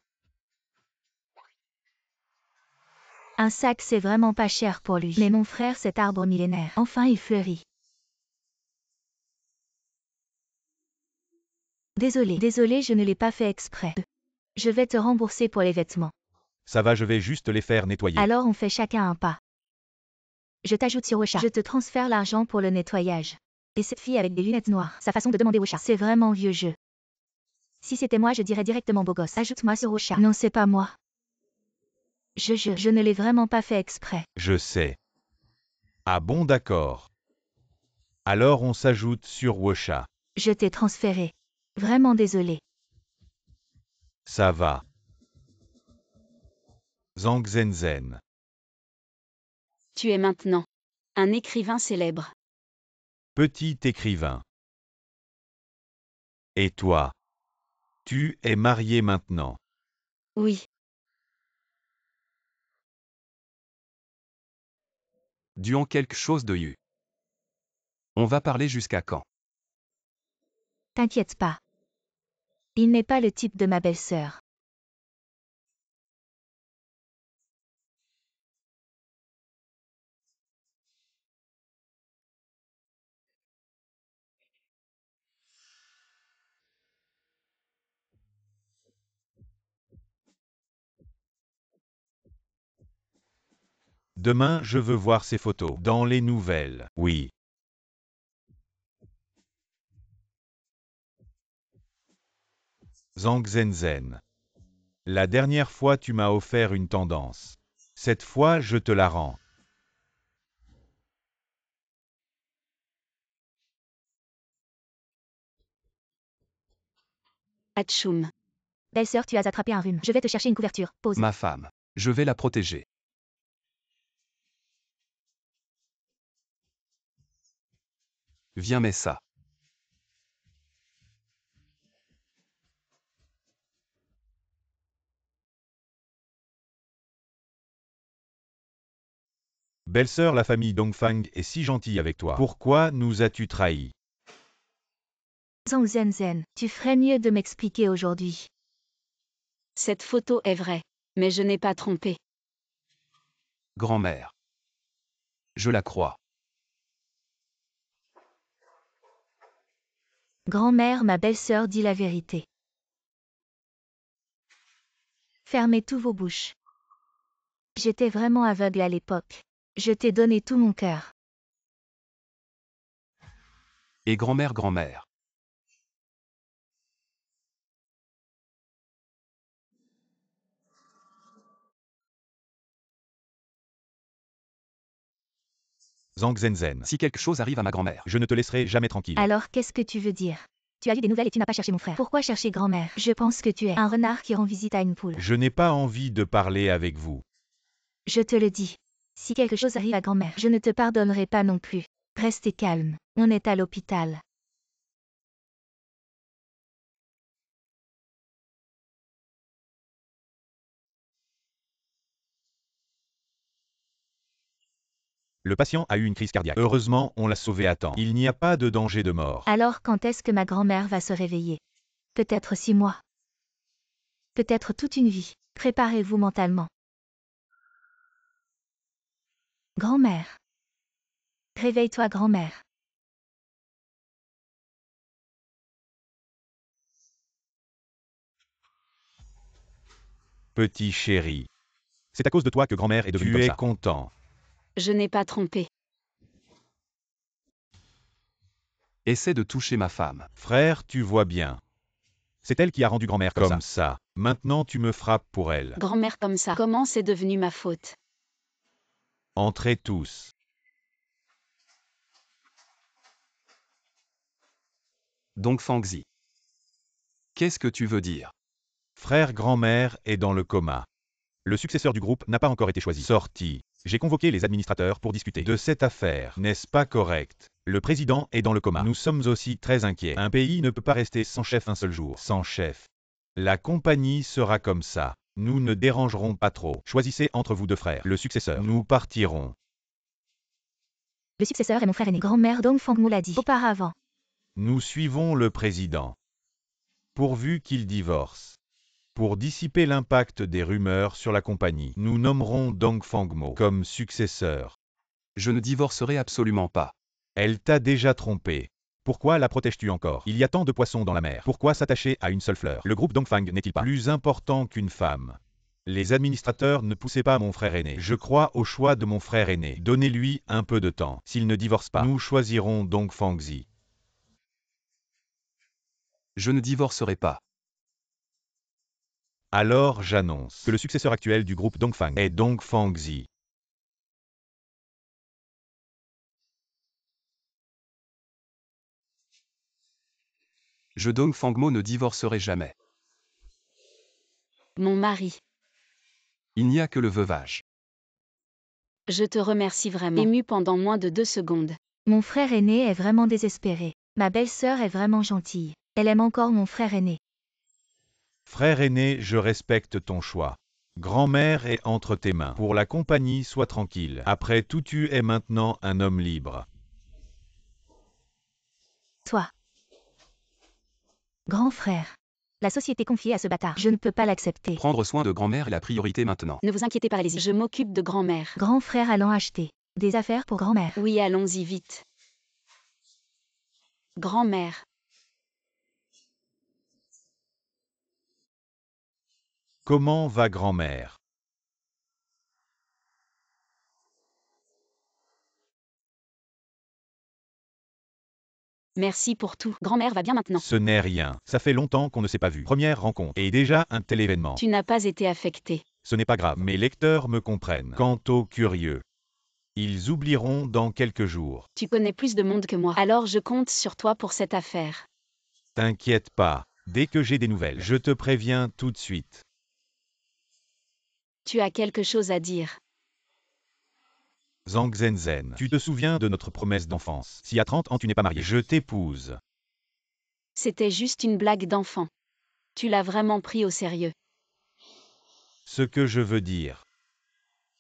Un sac, c'est vraiment pas cher pour lui. Mais mon frère, cet arbre millénaire, enfin il fleurit. Désolé, je ne l'ai pas fait exprès. Je vais te rembourser pour les vêtements. Ça va, je vais juste les faire nettoyer. Alors on fait chacun un pas. Je t'ajoute sur Wecha. Je te transfère l'argent pour le nettoyage. Et cette fille avec des lunettes noires, sa façon de demander Wecha, c'est vraiment vieux jeu. Si c'était moi, je dirais directement beau gosse. Ajoute-moi sur Wecha. Non, c'est pas moi. Je ne l'ai vraiment pas fait exprès. Je sais. Ah bon, d'accord. Alors on s'ajoute sur Wosha. Je t'ai transféré. Vraiment désolé. Ça va. Zhang Zhenzen. Tu es maintenant un écrivain célèbre. Petit écrivain. Et toi? Tu es marié maintenant. Oui. Duant quelque chose de you. On va parler jusqu'à quand? T'inquiète pas. Il n'est pas le type de ma belle-sœur. Demain, je veux voir ces photos. Dans les nouvelles. Oui. Zhang Zhenzhen. La dernière fois tu m'as offert une tendance. Cette fois je te la rends. Atchoum. Belle-sœur, tu as attrapé un rhume. Je vais te chercher une couverture. Pause. Ma femme. Je vais la protéger. Viens Messa. Belle-sœur, la famille Dongfang est si gentille avec toi. Pourquoi nous as-tu trahis? Zhang Zhenzhen, tu ferais mieux de m'expliquer aujourd'hui. Cette photo est vraie. Mais je n'ai pas trompé. Grand-mère. Je la crois. Grand-mère, ma belle-sœur dit la vérité. Fermez tous vos bouches. J'étais vraiment aveugle à l'époque. Je t'ai donné tout mon cœur. Et grand-mère. Zhang Zhenzhen. Si quelque chose arrive à ma grand-mère, Je ne te laisserai jamais tranquille. Alors qu'est-ce que tu veux dire? Tu as eu des nouvelles et tu n'as pas cherché mon frère. Pourquoi chercher grand-mère? Je pense que tu es un renard qui rend visite à une poule. Je n'ai pas envie de parler avec vous. Je te le dis. Si quelque chose arrive à grand-mère, je ne te pardonnerai pas non plus. Restez calme. On est à l'hôpital. Le patient a eu une crise cardiaque. Heureusement, on l'a sauvé à temps. Il n'y a pas de danger de mort. Alors quand est-ce que ma grand-mère va se réveiller? Peut-être 6 mois. Peut-être toute une vie. Préparez-vous mentalement. Grand-mère. Réveille-toi, grand-mère. Petit chéri. C'est à cause de toi que grand-mère est devenue comme ça. Tu es content. Je n'ai pas trompé. essaie de toucher ma femme. Frère, tu vois bien. C'est elle qui a rendu grand-mère comme ça. Maintenant tu me frappes pour elle. Grand-mère comme ça. Comment c'est devenu ma faute? Entrez tous. Donc Fangzi. Qu'est-ce que tu veux dire? Frère grand-mère est dans le coma. Le successeur du groupe n'a pas encore été choisi. Sorti. J'ai convoqué les administrateurs pour discuter de cette affaire. N'est-ce pas correct? Le président est dans le coma. Nous sommes aussi très inquiets. Un pays ne peut pas rester sans chef un seul jour. Sans chef. La compagnie sera comme ça. Nous ne dérangerons pas trop. Choisissez entre vous deux frères. Le successeur. Nous partirons. Le successeur est mon frère aîné. Grand-mère Dongfang me l'a dit auparavant. Nous suivons le président. Pourvu qu'il divorce. Pour dissiper l'impact des rumeurs sur la compagnie, nous nommerons Dongfangmo comme successeur. Je ne divorcerai absolument pas. Elle t'a déjà trompé. Pourquoi la protèges-tu encore? Il y a tant de poissons dans la mer. Pourquoi s'attacher à une seule fleur? Le groupe Dongfang n'est-il pas plus important qu'une femme? Les administrateurs ne poussaient pas mon frère aîné. Je crois au choix de mon frère aîné. Donnez-lui un peu de temps. S'il ne divorce pas, nous choisirons Dongfangzi. Je ne divorcerai pas. Alors j'annonce que le successeur actuel du groupe Dongfang est Dongfangzi. Je Dongfangmo ne divorcerai jamais. Mon mari. Il n'y a que le veuvage. Je te remercie vraiment. Ému pendant moins de 2 secondes. Mon frère aîné est vraiment désespéré. Ma belle-sœur est vraiment gentille. Elle aime encore mon frère aîné. Frère aîné, je respecte ton choix. Grand-mère est entre tes mains. Pour la compagnie, sois tranquille. Après tout, tu es maintenant un homme libre. Toi. Grand frère. La société confiée à ce bâtard. Je ne peux pas l'accepter. Prendre soin de grand-mère est la priorité maintenant. Ne vous inquiétez pas, allez-y. Je m'occupe de grand-mère. Grand frère allant acheter des affaires pour grand-mère. Oui, allons-y vite. Grand-mère. Comment va grand-mère? Merci pour tout. Grand-mère va bien maintenant. Ce n'est rien. Ça fait longtemps qu'on ne s'est pas vu. Première rencontre. Et déjà un tel événement. Tu n'as pas été affecté. Ce n'est pas grave. Mes lecteurs me comprennent. Quant aux curieux, ils oublieront dans quelques jours. Tu connais plus de monde que moi. Alors je compte sur toi pour cette affaire. T'inquiète pas. Dès que j'ai des nouvelles, je te préviens tout de suite. Tu as quelque chose à dire. Zhang Zhenzhen, tu te souviens de notre promesse d'enfance? Si à 30 ans tu n'es pas marié, je t'épouse. C'était juste une blague d'enfant. Tu l'as vraiment pris au sérieux. Ce que je veux dire,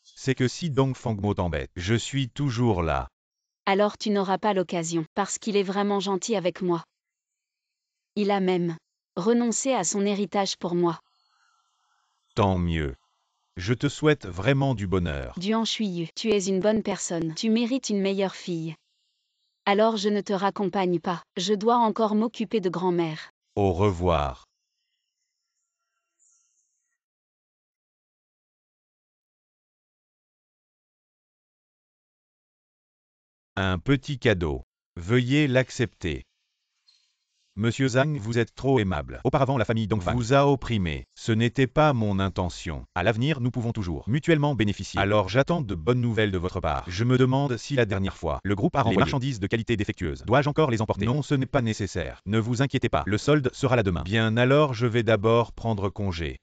c'est que si Dongfang Mo t'embête, je suis toujours là. Alors tu n'auras pas l'occasion, parce qu'il est vraiment gentil avec moi. Il a même renoncé à son héritage pour moi. Tant mieux. Je te souhaite vraiment du bonheur. Duan Shuiyu, tu es une bonne personne. Tu mérites une meilleure fille. Alors je ne te raccompagne pas. Je dois encore m'occuper de grand-mère. Au revoir. Un petit cadeau. Veuillez l'accepter. Monsieur Zhang, vous êtes trop aimable. Auparavant, la famille Dongfang vous a opprimé. Ce n'était pas mon intention. À l'avenir, nous pouvons toujours mutuellement bénéficier. Alors j'attends de bonnes nouvelles de votre part. Je me demande si la dernière fois, le groupe a renvoyé les marchandises de qualité défectueuse. Dois-je encore les emporter? Non, ce n'est pas nécessaire. Ne vous inquiétez pas. Le solde sera là demain. Bien alors, je vais d'abord prendre congé.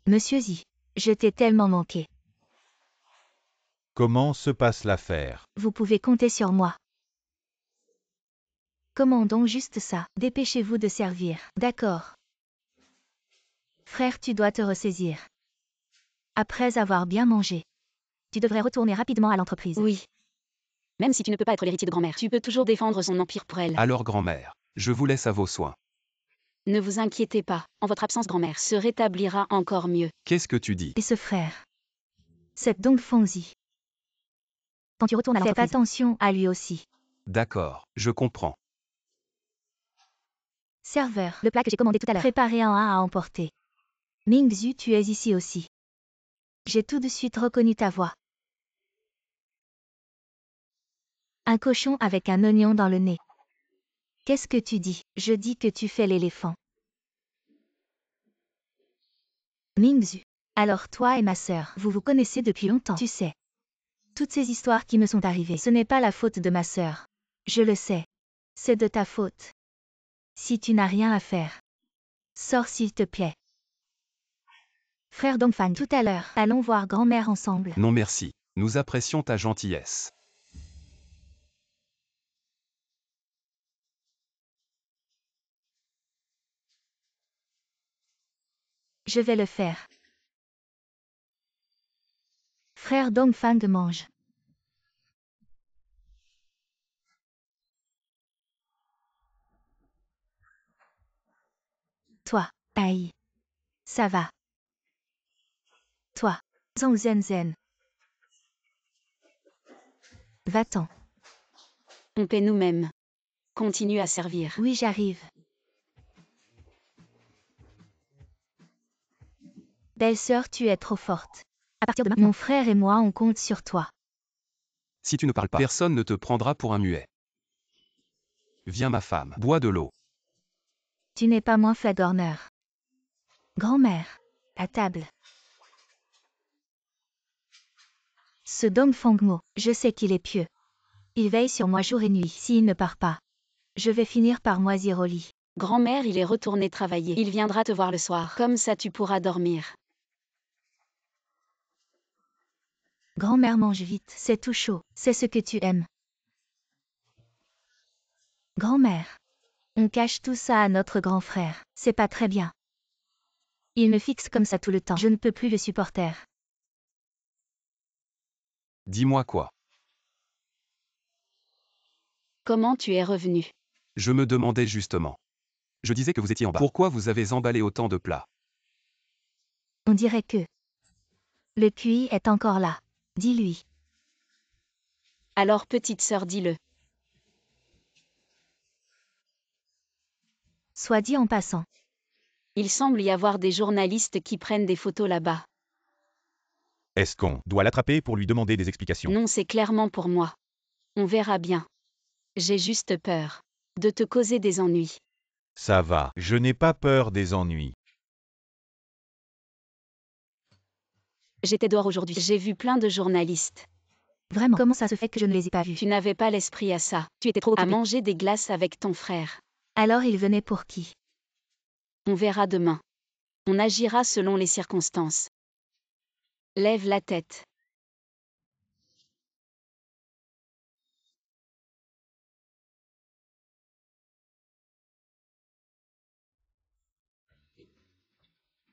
Monsieur Zi, je t'ai tellement manqué. Comment se passe l'affaire? Vous pouvez compter sur moi. Commandons juste ça. Dépêchez-vous de servir. D'accord. Frère, tu dois te ressaisir. Après avoir bien mangé, tu devrais retourner rapidement à l'entreprise. Oui. Même si tu ne peux pas être l'héritier de grand-mère, tu peux toujours défendre son empire pour elle. Alors grand-mère, je vous laisse à vos soins. Ne vous inquiétez pas, en votre absence grand-mère se rétablira encore mieux. Qu'est-ce que tu dis? Et ce frère, c'est Dongfang Zi. Quand tu retournes à l'entreprise, fais attention à lui aussi. D'accord, je comprends. Serveur, le plat que j'ai commandé tout à l'heure. Préparez un à emporter. Mingzhu, tu es ici aussi. J'ai tout de suite reconnu ta voix. Un cochon avec un oignon dans le nez. Qu'est-ce que tu dis? Je dis que tu fais l'éléphant. Mingzhu. Alors toi et ma sœur, vous vous connaissez depuis longtemps, tu sais. Toutes ces histoires qui me sont arrivées, ce n'est pas la faute de ma sœur. Je le sais. C'est de ta faute. Si tu n'as rien à faire, sors s'il te plaît. Frère Dongfang, tout à l'heure, allons voir grand-mère ensemble. Non merci, nous apprécions ta gentillesse. Je vais le faire. Frère Dongfang mange. Toi, aïe. Ça va. Toi, Zhang Zhenzhen. Va-t'en. On paie nous-mêmes. Continue à servir. Oui, j'arrive. Belle-sœur, tu es trop forte. À partir de maintenant, mon frère et moi, on compte sur toi. Si tu ne parles pas, personne ne te prendra pour un muet. Viens ma femme, bois de l'eau. Tu n'es pas moins flagorneur. Grand-mère, à table. Ce Dongfang Mo, je sais qu'il est pieux. Il veille sur moi jour et nuit. S'il ne part pas, je vais finir par moisir au lit. Grand-mère, il est retourné travailler. Il viendra te voir le soir. Comme ça tu pourras dormir. Grand-mère mange vite, c'est tout chaud, c'est ce que tu aimes. Grand-mère. On cache tout ça à notre grand frère, c'est pas très bien. Il me fixe comme ça tout le temps, je ne peux plus le supporter. Dis-moi quoi? Comment tu es revenu? Je me demandais justement. Je disais que vous étiez en bas. Pourquoi vous avez emballé autant de plats? On dirait que le QI est encore là. Dis-lui. Alors petite sœur, dis-le. Soit dit en passant. Il semble y avoir des journalistes qui prennent des photos là-bas. Est-ce qu'on doit l'attraper pour lui demander des explications? Non, c'est clairement pour moi. On verra bien. J'ai juste peur de te causer des ennuis. Ça va, je n'ai pas peur des ennuis. J'étais dehors aujourd'hui. J'ai vu plein de journalistes. Vraiment, comment ça se fait que je ne les ai pas vus? Tu n'avais pas l'esprit à ça. Tu étais trop occupé à manger des glaces avec ton frère. Alors il venait pour qui? On verra demain. On agira selon les circonstances. Lève la tête.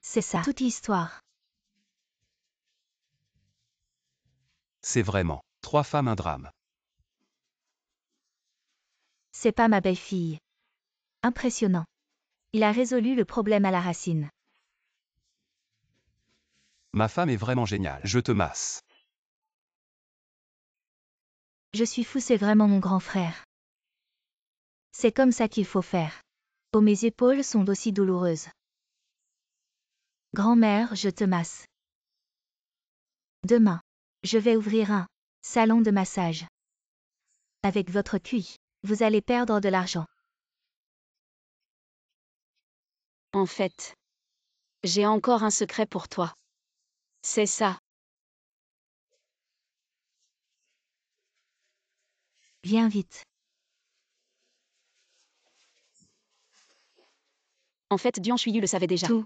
C'est ça, toute l'histoire. C'est vraiment. 3 femmes, un drame. C'est pas ma belle-fille. Impressionnant. Il a résolu le problème à la racine. Ma femme est vraiment géniale. Je te masse. Je suis fou, c'est vraiment mon grand frère. C'est comme ça qu'il faut faire. Oh, mes épaules sont aussi douloureuses. Grand-mère, je te masse. Demain, je vais ouvrir un salon de massage. Avec votre QI, vous allez perdre de l'argent. En fait, j'ai encore un secret pour toi. C'est ça. Viens vite. En fait, Duan Shuyu le savait déjà. Tout.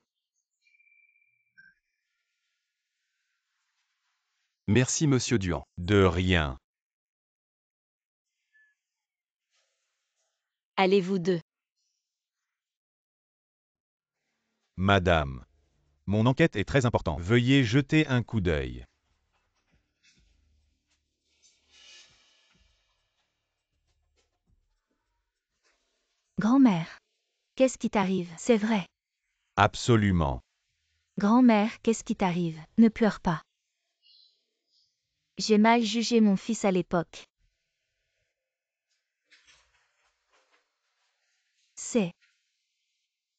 Merci Monsieur Duan. De rien. Allez vous deux. Madame. Mon enquête est très importante. Veuillez jeter un coup d'œil. Grand-mère. Qu'est-ce qui t'arrive? C'est vrai. Absolument. Grand-mère, qu'est-ce qui t'arrive? Ne pleure pas. J'ai mal jugé mon fils à l'époque. C'est.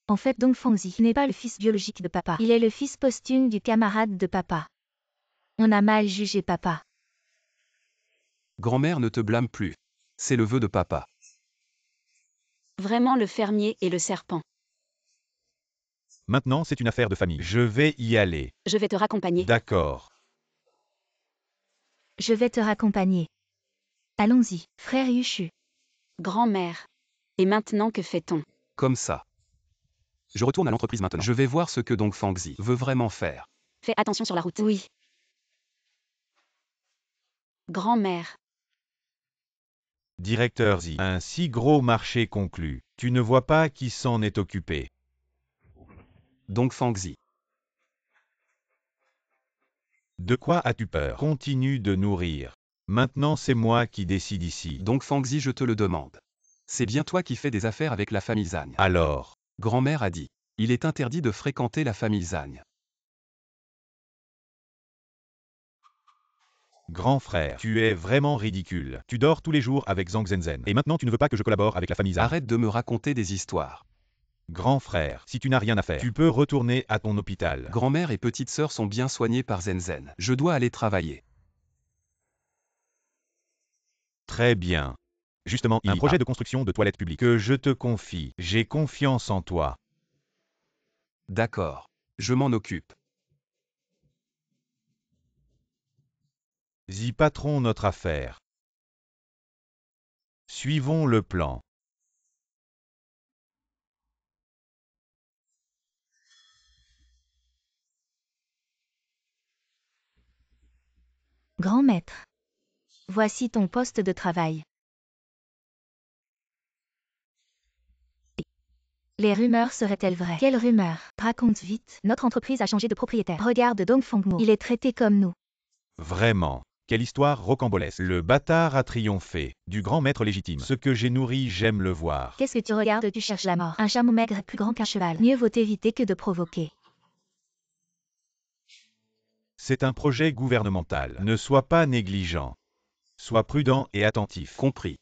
En fait, Dong Fangzi n'est pas le fils biologique de papa. Il est le fils posthume du camarade de papa. On a mal jugé papa. Grand-mère, ne te blâme plus. C'est le vœu de papa. Vraiment le fermier et le serpent. Maintenant, c'est une affaire de famille. Je vais y aller. Je vais te raccompagner. D'accord. Je vais te raccompagner. Allons-y, frère Yushu. Grand-mère. Et maintenant que fait-on? Comme ça. Je retourne à l'entreprise maintenant. Je vais voir ce que Dong Fangzi veut vraiment faire. Fais attention sur la route. Oui. Grand-mère. Directeur Zi. Un si gros marché conclu. Tu ne vois pas qui s'en est occupé. Dong Fangzi. De quoi as-tu peur? Continue de nourrir. Maintenant, c'est moi qui décide ici. Dong Fangzi, je te le demande. C'est bien toi qui fais des affaires avec la famille Zhang. Alors, Grand-mère a dit. Il est interdit de fréquenter la famille Zhang. grand frère, tu es vraiment ridicule. Tu dors tous les jours avec Zhang Zhenzen. Et maintenant, tu ne veux pas que je collabore avec la famille Zhang. Arrête de me raconter des histoires. Grand frère, si tu n'as rien à faire, tu peux retourner à ton hôpital. Grand-mère et petite sœur sont bien soignées par Zhenzen. Je dois aller travailler. Très bien. Justement, un projet de construction de toilettes publiques que je te confie. J'ai confiance en toi. D'accord. Je m'en occupe. Zi patron notre affaire. Suivons le plan. Grand maître. Voici ton poste de travail. Les rumeurs seraient-elles vraies? Quelles rumeurs? Raconte vite. Notre entreprise a changé de propriétaire. Regarde Dongfangmo. Il est traité comme nous. Vraiment. Quelle histoire rocambolesque. Le bâtard a triomphé. Du grand maître légitime. Ce que j'ai nourri, j'aime le voir. Qu'est-ce que tu regardes? Tu cherches la mort. Un chameau maigre est plus grand qu'un cheval. Mieux vaut éviter que de provoquer. C'est un projet gouvernemental. Ne sois pas négligent. Sois prudent et attentif. Compris.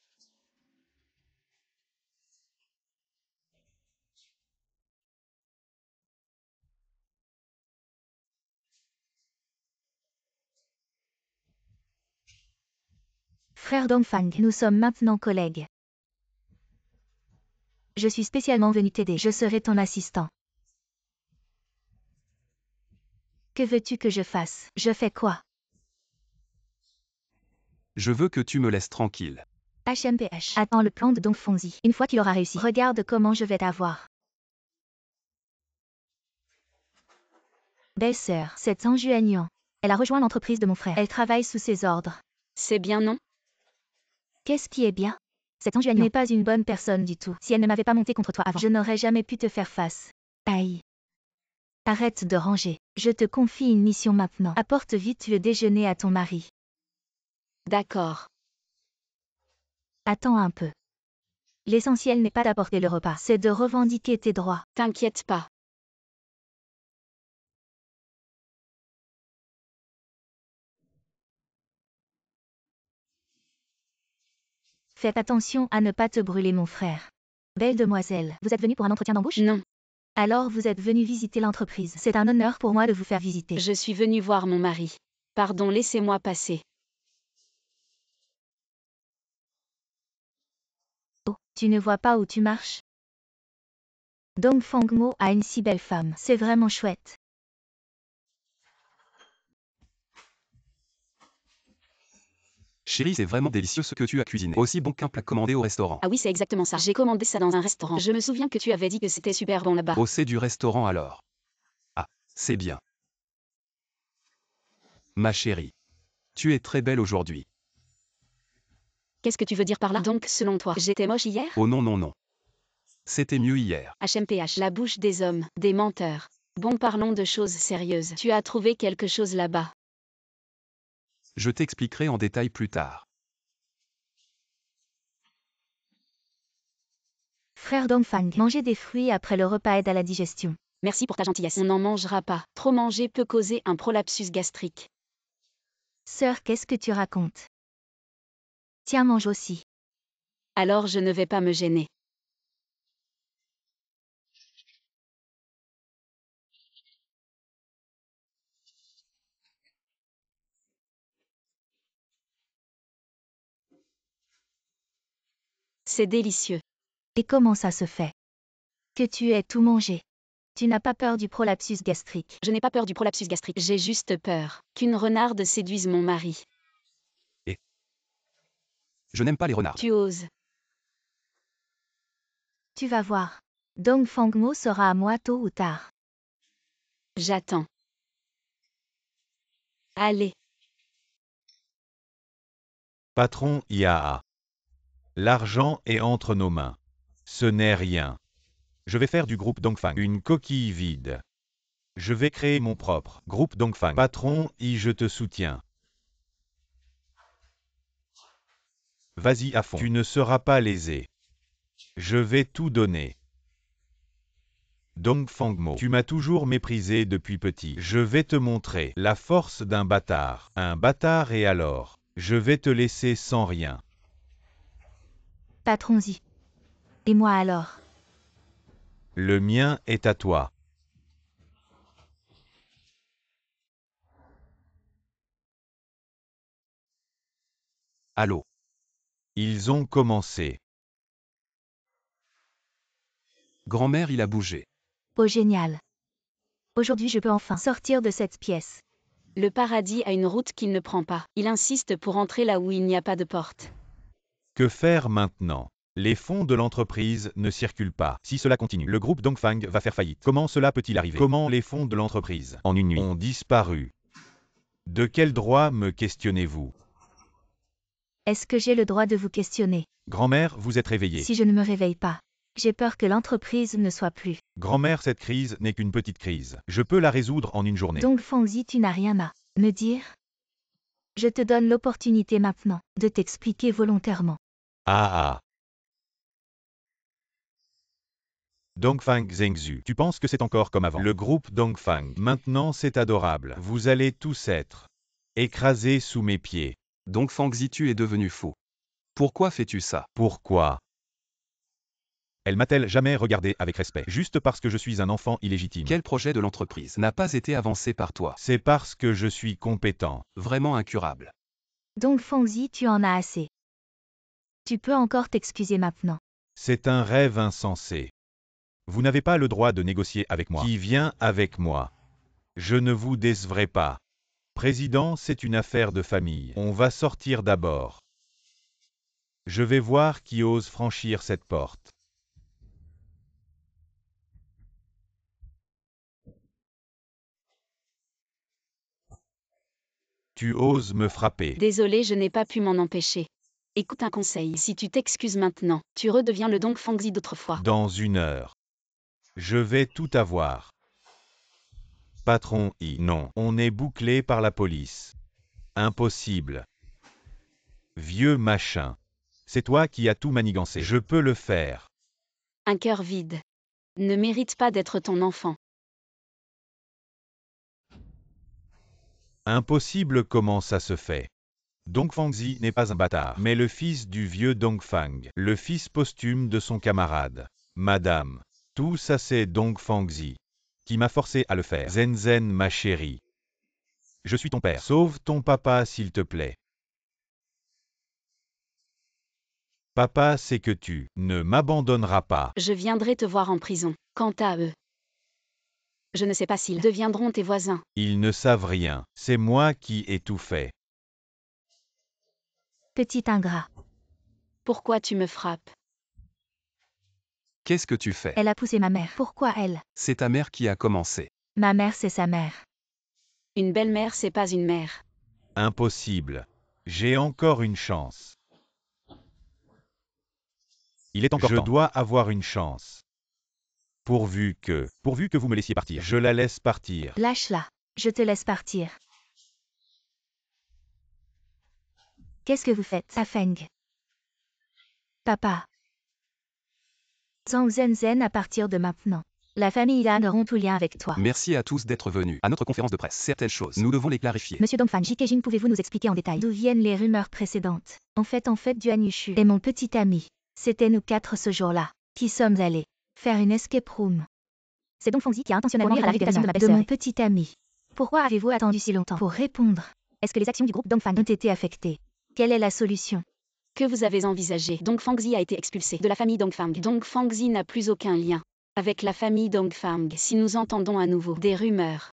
Frère Dongfang, nous sommes maintenant collègues. Je suis spécialement venu t'aider. Je serai ton assistant. Que veux-tu que je fasse? Je fais quoi? Je veux que tu me laisses tranquille. HMPH. Attends le plan de Dongfangzi. Une fois qu'il aura réussi, regarde comment je vais t'avoir. Belle-sœur, c'est Zhang Juanyuan. Elle a rejoint l'entreprise de mon frère. Elle travaille sous ses ordres. C'est bien, non? Qu'est-ce qui est bien? Cette Zhang Juanyuan n'est pas une bonne personne du tout. Si elle ne m'avait pas monté contre toi avant, je n'aurais jamais pu te faire face. Aïe. Arrête de ranger. Je te confie une mission maintenant. Apporte vite le déjeuner à ton mari. D'accord. Attends un peu. L'essentiel n'est pas d'apporter le repas, c'est de revendiquer tes droits. T'inquiète pas. Faites attention à ne pas te brûler, mon frère. Belle demoiselle, vous êtes venue pour un entretien d'embauche? Non, Alors vous êtes venue visiter l'entreprise. C'est un honneur pour moi de vous faire visiter. je suis venue voir mon mari. Pardon, laissez-moi passer. Oh, tu ne vois pas où tu marches? Dongfang Mo a une si belle femme. C'est vraiment chouette. Chérie, c'est vraiment délicieux ce que tu as cuisiné. Aussi bon qu'un plat commandé au restaurant. Ah oui, c'est exactement ça. J'ai commandé ça dans un restaurant. Je me souviens que tu avais dit que c'était super bon là-bas. Oh, c'est du restaurant alors. Ah, c'est bien. Ma chérie. Tu es très belle aujourd'hui. Qu'est-ce que tu veux dire par là? Donc, selon toi, j'étais moche hier? Oh non, non, non. C'était mieux hier. HMPH, la bouche des hommes, des menteurs. Bon, parlons de choses sérieuses. Tu as trouvé quelque chose là-bas? Je t'expliquerai en détail plus tard. Frère Dongfang, manger des fruits après le repas aide à la digestion. Merci pour ta gentillesse. On n'en mangera pas. Trop manger peut causer un prolapsus gastrique. Sœur, qu'est-ce que tu racontes? Tiens, mange aussi. Alors je ne vais pas me gêner. C'est délicieux. Et comment ça se fait que tu aies tout mangé? Tu n'as pas peur du prolapsus gastrique? Je n'ai pas peur du prolapsus gastrique. J'ai juste peur qu'une renarde séduise mon mari. Je n'aime pas les renards. Tu oses. Tu vas voir. Dongfang Mo sera à moi tôt ou tard. J'attends. Allez. Patron IAA. L'argent est entre nos mains. Ce n'est rien. Je vais faire du groupe Dongfang une coquille vide. Je vais créer mon propre groupe Dongfang. Patron I, je te soutiens. Vas-y à fond. Tu ne seras pas lésé. Je vais tout donner. Dongfang Mo, tu m'as toujours méprisé depuis petit. Je vais te montrer la force d'un bâtard. Un bâtard et alors, je vais te laisser sans rien. Patron-y. Et moi alors? Le mien est à toi. Allô. Ils ont commencé. Grand-mère, il a bougé. Oh génial. Aujourd'hui je peux enfin sortir de cette pièce. Le paradis a une route qu'il ne prend pas. Il insiste pour entrer là où il n'y a pas de porte. Que faire maintenant? Les fonds de l'entreprise ne circulent pas. Si cela continue, le groupe Dongfang va faire faillite. Comment cela peut-il arriver? Comment les fonds de l'entreprise, en une nuit, ont disparu? De quel droit me questionnez-vous? Est-ce que j'ai le droit de vous questionner? Grand-mère, vous êtes réveillée. Si je ne me réveille pas, j'ai peur que l'entreprise ne soit plus. Grand-mère, cette crise n'est qu'une petite crise. Je peux la résoudre en une journée. Dongfangzi, tu n'as rien à me dire? Je te donne l'opportunité maintenant de t'expliquer volontairement. Ah. Dongfang Zhengzhu, tu penses que c'est encore comme avant? Le groupe Dongfang, maintenant c'est adorable. Vous allez tous être écrasés sous mes pieds. Dongfang Zi, tu es devenu fou. Pourquoi fais-tu ça? Pourquoi? Elle m'a-t-elle jamais regardé avec respect, juste parce que je suis un enfant illégitime? Quel projet de l'entreprise n'a pas été avancé par toi? C'est parce que je suis compétent. Vraiment incurable. Dongfangzi, tu en as assez. Tu peux encore t'excuser maintenant. C'est un rêve insensé. Vous n'avez pas le droit de négocier avec moi. Qui vient avec moi? Je ne vous décevrai pas. Président, c'est une affaire de famille. On va sortir d'abord. Je vais voir qui ose franchir cette porte. Tu oses me frapper. Désolé, je n'ai pas pu m'en empêcher. Écoute un conseil, si tu t'excuses maintenant, tu redeviens le Dong Fangzi d'autrefois. Dans 1 heure. Je vais tout avoir. Patron non, on est bouclé par la police. Impossible. Vieux machin. C'est toi qui as tout manigancé. Je peux le faire. Un cœur vide ne mérite pas d'être ton enfant. Impossible, comment ça se fait? Dongfangzi n'est pas un bâtard, mais le fils du vieux Dongfang, le fils posthume de son camarade. Madame, tout ça c'est Dongfangzi qui m'a forcé à le faire. Zen, ma chérie. Je suis ton père. Sauve ton papa s'il te plaît. Papa, c'est que tu ne m'abandonneras pas. Je viendrai te voir en prison. Quant à eux, je ne sais pas s'ils deviendront tes voisins. Ils ne savent rien. C'est moi qui ai tout fait. Petit ingrat. Pourquoi tu me frappes? Qu'est-ce que tu fais? Elle a poussé ma mère. Pourquoi elle? C'est ta mère qui a commencé. Ma mère, c'est sa mère. Une belle-mère, c'est pas une mère. Impossible. J'ai encore une chance. Il est encore temps. Je dois avoir une chance. Pourvu que vous me laissiez partir. Je la laisse partir. Lâche-la. Je te laisse partir. Qu'est-ce que vous faites, Afeng? Papa. Zhang Zhen, à partir de maintenant, la famille Lan auront tout lien avec toi. Merci à tous d'être venus à notre conférence de presse. Certaines choses, nous devons les clarifier. Monsieur Dongfang, J.K. Jin, pouvez-vous nous expliquer en détail d'où viennent les rumeurs précédentes? En fait, Duan Yushu est mon petit ami. C'était nous 4 ce jour-là, qui sommes allés faire une escape room. C'est donc Fangzi qui a intentionnellement nuire à la réputation de mon petit ami. Pourquoi avez-vous attendu si longtemps pour répondre? Est-ce que les actions du groupe Dongfang ont été affectées? Quelle est la solution? Que vous avez envisagé? Dongfangzi a été expulsé de la famille Dongfang. Dongfangzi n'a plus aucun lien avec la famille Dongfang. Si nous entendons à nouveau des rumeurs,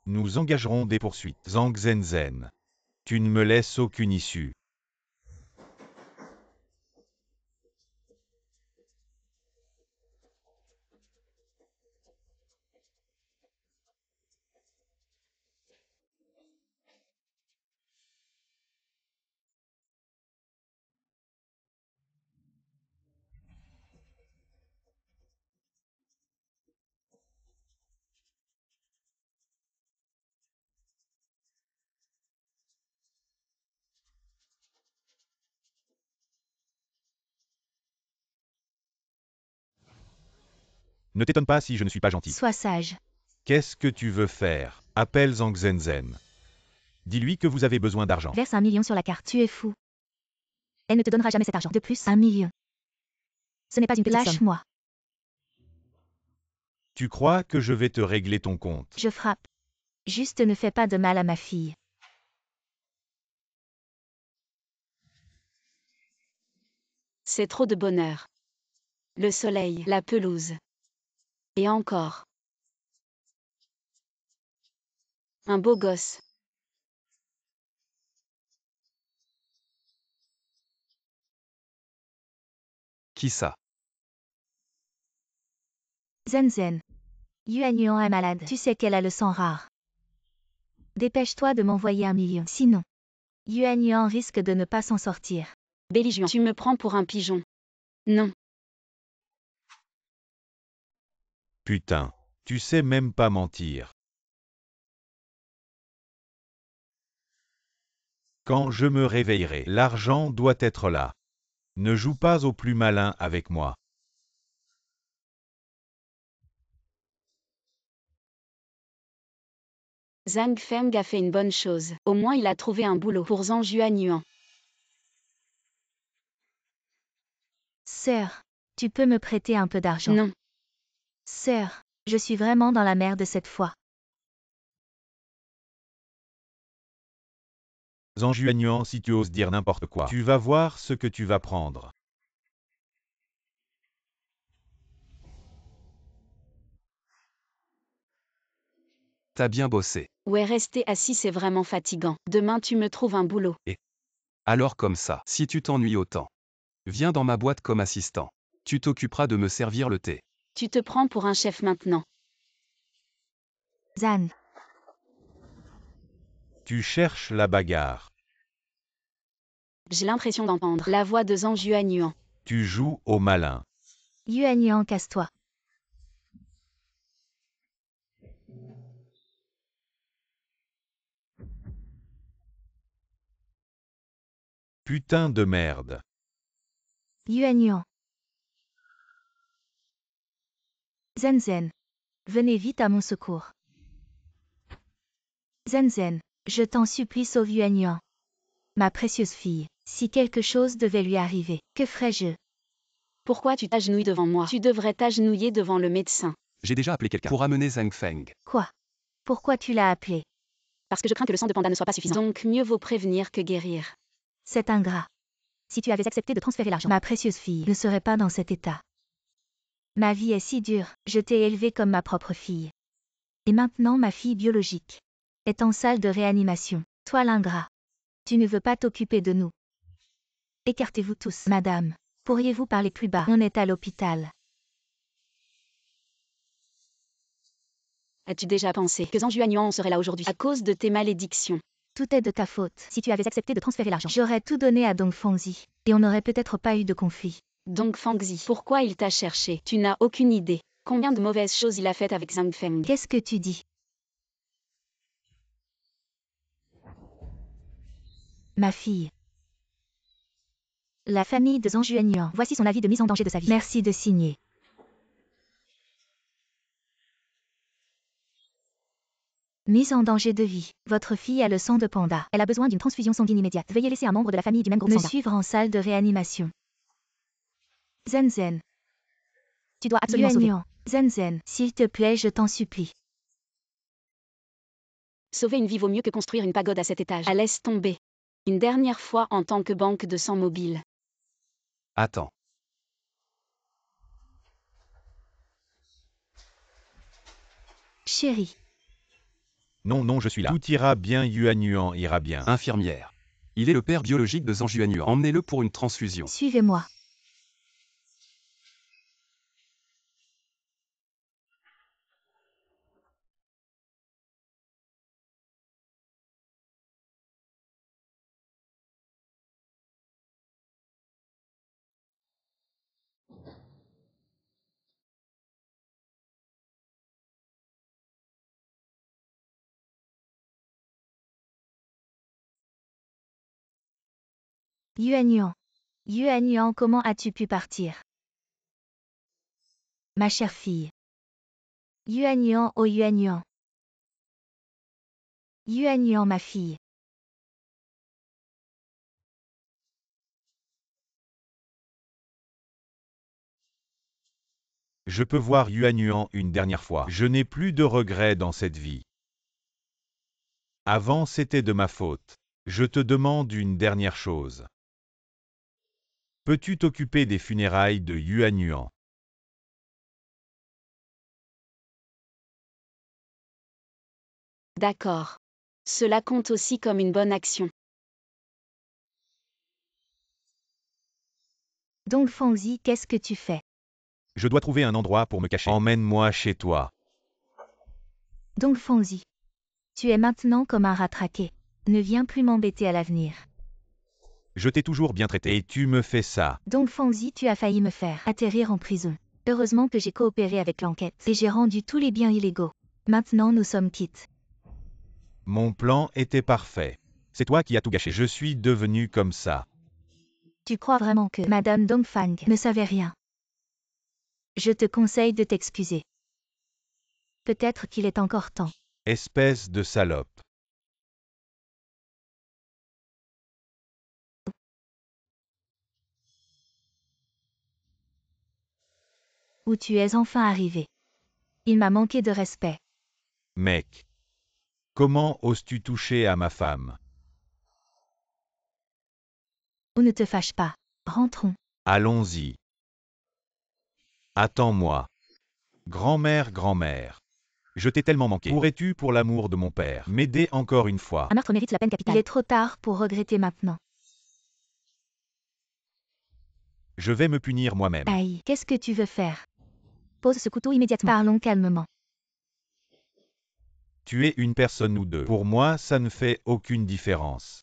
nous engagerons des poursuites. Zhang Zhen. Tu ne me laisses aucune issue. Ne t'étonne pas si je ne suis pas gentil. Sois sage. Qu'est-ce que tu veux faire? Appelle Zhang Zhen. Dis-lui que vous avez besoin d'argent. Verse 1 million sur la carte. Tu es fou. Elle ne te donnera jamais cet argent. De plus, 1 million. Ce n'est pas une petite somme. Lâche-moi. Tu crois que je vais te régler ton compte? Je frappe. Juste ne fais pas de mal à ma fille. c'est trop de bonheur. Le soleil, la pelouse. Et encore. Un beau gosse. Qui ça? Zen. Yuan Yuan est malade. Tu sais qu'elle a le sang rare. Dépêche-toi de m'envoyer 1 million. Sinon, Yuan Yuan risque de ne pas s'en sortir. Belligerent. Tu me prends pour un pigeon. Non. Putain, tu sais même pas mentir. Quand je me réveillerai, l'argent doit être là. Ne joue pas au plus malin avec moi. Zhang Feng a fait une bonne chose. Au moins il a trouvé un boulot pour Zhang Yuanyuan. Sœur, tu peux me prêter un peu d'argent? Non. Sœur, je suis vraiment dans la merde cette fois. Zhang Juanyuan, si tu oses dire n'importe quoi, tu vas voir ce que tu vas prendre. T'as bien bossé. Ouais, rester assis c'est vraiment fatigant. Demain tu me trouves un boulot. Alors comme ça, si tu t'ennuies autant, viens dans ma boîte comme assistant. Tu t'occuperas de me servir le thé. Tu te prends pour un chef maintenant. Zan. Tu cherches la bagarre. J'ai l'impression d'entendre la voix de Zhang Juanyuan. Tu joues au malin. Yuanyuan, casse-toi. Putain de merde. Yuanyuan. Zenzen. Venez vite à mon secours. Zenzen. Je t'en supplie, sauve Yuanyuan. Ma précieuse fille. Si quelque chose devait lui arriver, que ferais-je? Pourquoi tu t'agenouilles devant moi? Tu devrais t'agenouiller devant le médecin. J'ai déjà appelé quelqu'un pour amener Zhang Feng. Quoi? Pourquoi tu l'as appelé? Parce que je crains que le sang de panda ne soit pas suffisant. Donc mieux vaut prévenir que guérir. C'est ingrat. Si tu avais accepté de transférer l'argent, ma précieuse fille ne serait pas dans cet état. Ma vie est si dure, je t'ai élevée comme ma propre fille. Et maintenant ma fille biologique est en salle de réanimation. Toi l'ingrat. Tu ne veux pas t'occuper de nous. Écartez-vous tous, madame. Pourriez-vous parler plus bas? On est à l'hôpital. As-tu déjà pensé que Zhang Juanyuan serait là aujourd'hui à cause de tes malédictions? Tout est de ta faute. Si tu avais accepté de transférer l'argent, j'aurais tout donné à Dong Fangzi. Et on n'aurait peut-être pas eu de conflit. Donc Fangzi, pourquoi il t'a cherché? Tu n'as aucune idée. Combien de mauvaises choses il a faites avec Zhang Feng? Qu'est-ce que tu dis? Ma fille. La famille de Zhang Juanyuan. Voici son avis de mise en danger de sa vie. Merci de signer. Mise en danger de vie. Votre fille a le sang de panda. Elle a besoin d'une transfusion sanguine immédiate. Veuillez laisser un membre de la famille du même groupe me sanguin suivre en salle de réanimation. Zenzen. Tu dois absolument sauver. Zenzen, s'il te plaît, je t'en supplie. Sauver une vie vaut mieux que construire une pagode à cet étage. Ah, laisse tomber. Une dernière fois en tant que banque de sang mobile. Attends. Chérie. Non, non, je suis là. Tout ira bien, Yuanyuan ira bien. Infirmière. Il est le père biologique de Zhang Juanyuan. Emmenez-le pour une transfusion. Suivez-moi. Yuanyuan. Yuanyuan, comment as-tu pu partir? Ma chère fille. Yuanyuan, oh Yuanyuan. Yuanyuan, ma fille. Je peux voir Yuanyuan une dernière fois. Je n'ai plus de regrets dans cette vie. Avant, c'était de ma faute. Je te demande une dernière chose. Peux-tu t'occuper des funérailles de Yuanyuan? D'accord. Cela compte aussi comme une bonne action. Donc Fangzi, qu'est-ce que tu fais? Je dois trouver un endroit pour me cacher. Emmène-moi chez toi. Donc Fangzi. Tu es maintenant comme un rattraqué. Ne viens plus m'embêter à l'avenir. Je t'ai toujours bien traité et tu me fais ça. Donc Fangzi, tu as failli me faire atterrir en prison. Heureusement que j'ai coopéré avec l'enquête et j'ai rendu tous les biens illégaux. Maintenant nous sommes quittes. Mon plan était parfait. C'est toi qui as tout gâché. Je suis devenu comme ça. Tu crois vraiment que Madame Dongfang ne savait rien? Je te conseille de t'excuser. Peut-être qu'il est encore temps. Espèce de salope. Où tu es enfin arrivé. Il m'a manqué de respect. Mec. Comment oses-tu toucher à ma femme? Ou ne te fâche pas. Rentrons. Allons-y. Attends-moi. Grand-mère, grand-mère. Je t'ai tellement manqué. Pourrais-tu, pour l'amour de mon père, m'aider encore une fois? Un meurtre mérite la peine capitale. Il est trop tard pour regretter maintenant. Je vais me punir moi-même. Aïe, qu'est-ce que tu veux faire? Pose ce couteau immédiatement. Parlons calmement. Tu es une personne ou deux. Pour moi, ça ne fait aucune différence.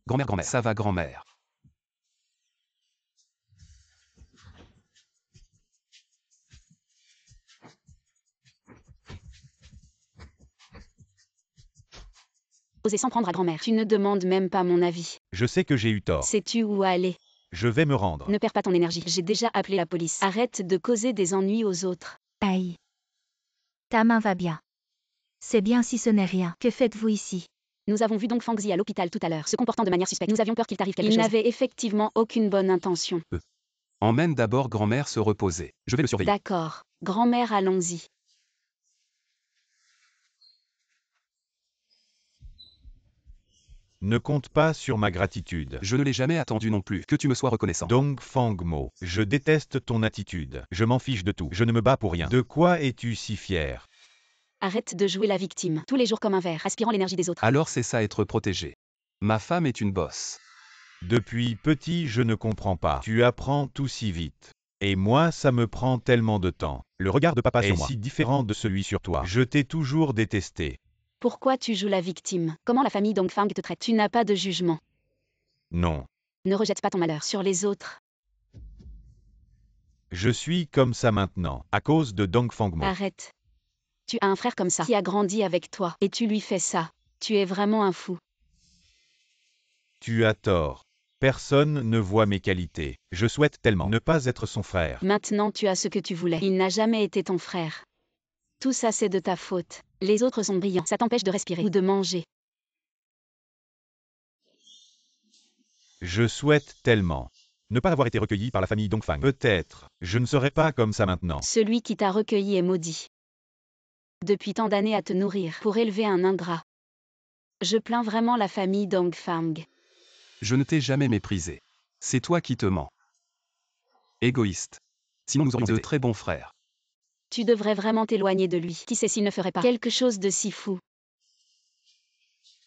Grand-mère, grand-mère. Ça va, grand-mère. Oser s'en prendre à grand-mère. Tu ne demandes même pas mon avis. Je sais que j'ai eu tort. Sais-tu où aller? Je vais me rendre. Ne perds pas ton énergie. J'ai déjà appelé la police. Arrête de causer des ennuis aux autres. Aïe. Ta main va bien. C'est bien si ce n'est rien. Que faites-vous ici? Nous avons vu Dong Fangzi à l'hôpital tout à l'heure, se comportant de manière suspecte. Nous avions peur qu'il t'arrive quelque chose. Il n'avait effectivement aucune bonne intention. Emmène d'abord grand-mère se reposer. Je vais le surveiller. D'accord. Grand-mère, allons-y. Ne compte pas sur ma gratitude. Je ne l'ai jamais attendu non plus. Que tu me sois reconnaissant. Dong Fangmo, je déteste ton attitude. Je m'en fiche de tout. Je ne me bats pour rien. De quoi es-tu si fier? Arrête de jouer la victime. Tous les jours comme un ver, aspirant l'énergie des autres. Alors c'est ça être protégé. Ma femme est une bosse. Depuis petit, je ne comprends pas. Tu apprends tout si vite. Et moi, ça me prend tellement de temps. Le regard de papa sur moi est si différent de celui sur toi. Je t'ai toujours détesté. Pourquoi tu joues la victime? Comment la famille Dongfang te traite? Tu n'as pas de jugement. Non. Ne rejette pas ton malheur sur les autres. Je suis comme ça maintenant, à cause de Dong Fangmo. Arrête. Tu as un frère comme ça, qui a grandi avec toi, et tu lui fais ça. Tu es vraiment un fou. Tu as tort. Personne ne voit mes qualités. Je souhaite tellement ne pas être son frère. Maintenant tu as ce que tu voulais. Il n'a jamais été ton frère. Tout ça c'est de ta faute. Les autres sont brillants. Ça t'empêche de respirer ou de manger. Je souhaite tellement ne pas avoir été recueilli par la famille Dongfang. Peut-être, je ne serai pas comme ça maintenant. Celui qui t'a recueilli est maudit. Depuis tant d'années à te nourrir pour élever un ingrat. Je plains vraiment la famille Dongfang. Je ne t'ai jamais méprisé. C'est toi qui te mens. Égoïste. Sinon nous aurions de très bons frères. Tu devrais vraiment t'éloigner de lui. Qui sait s'il ne ferait pas quelque chose de si fou?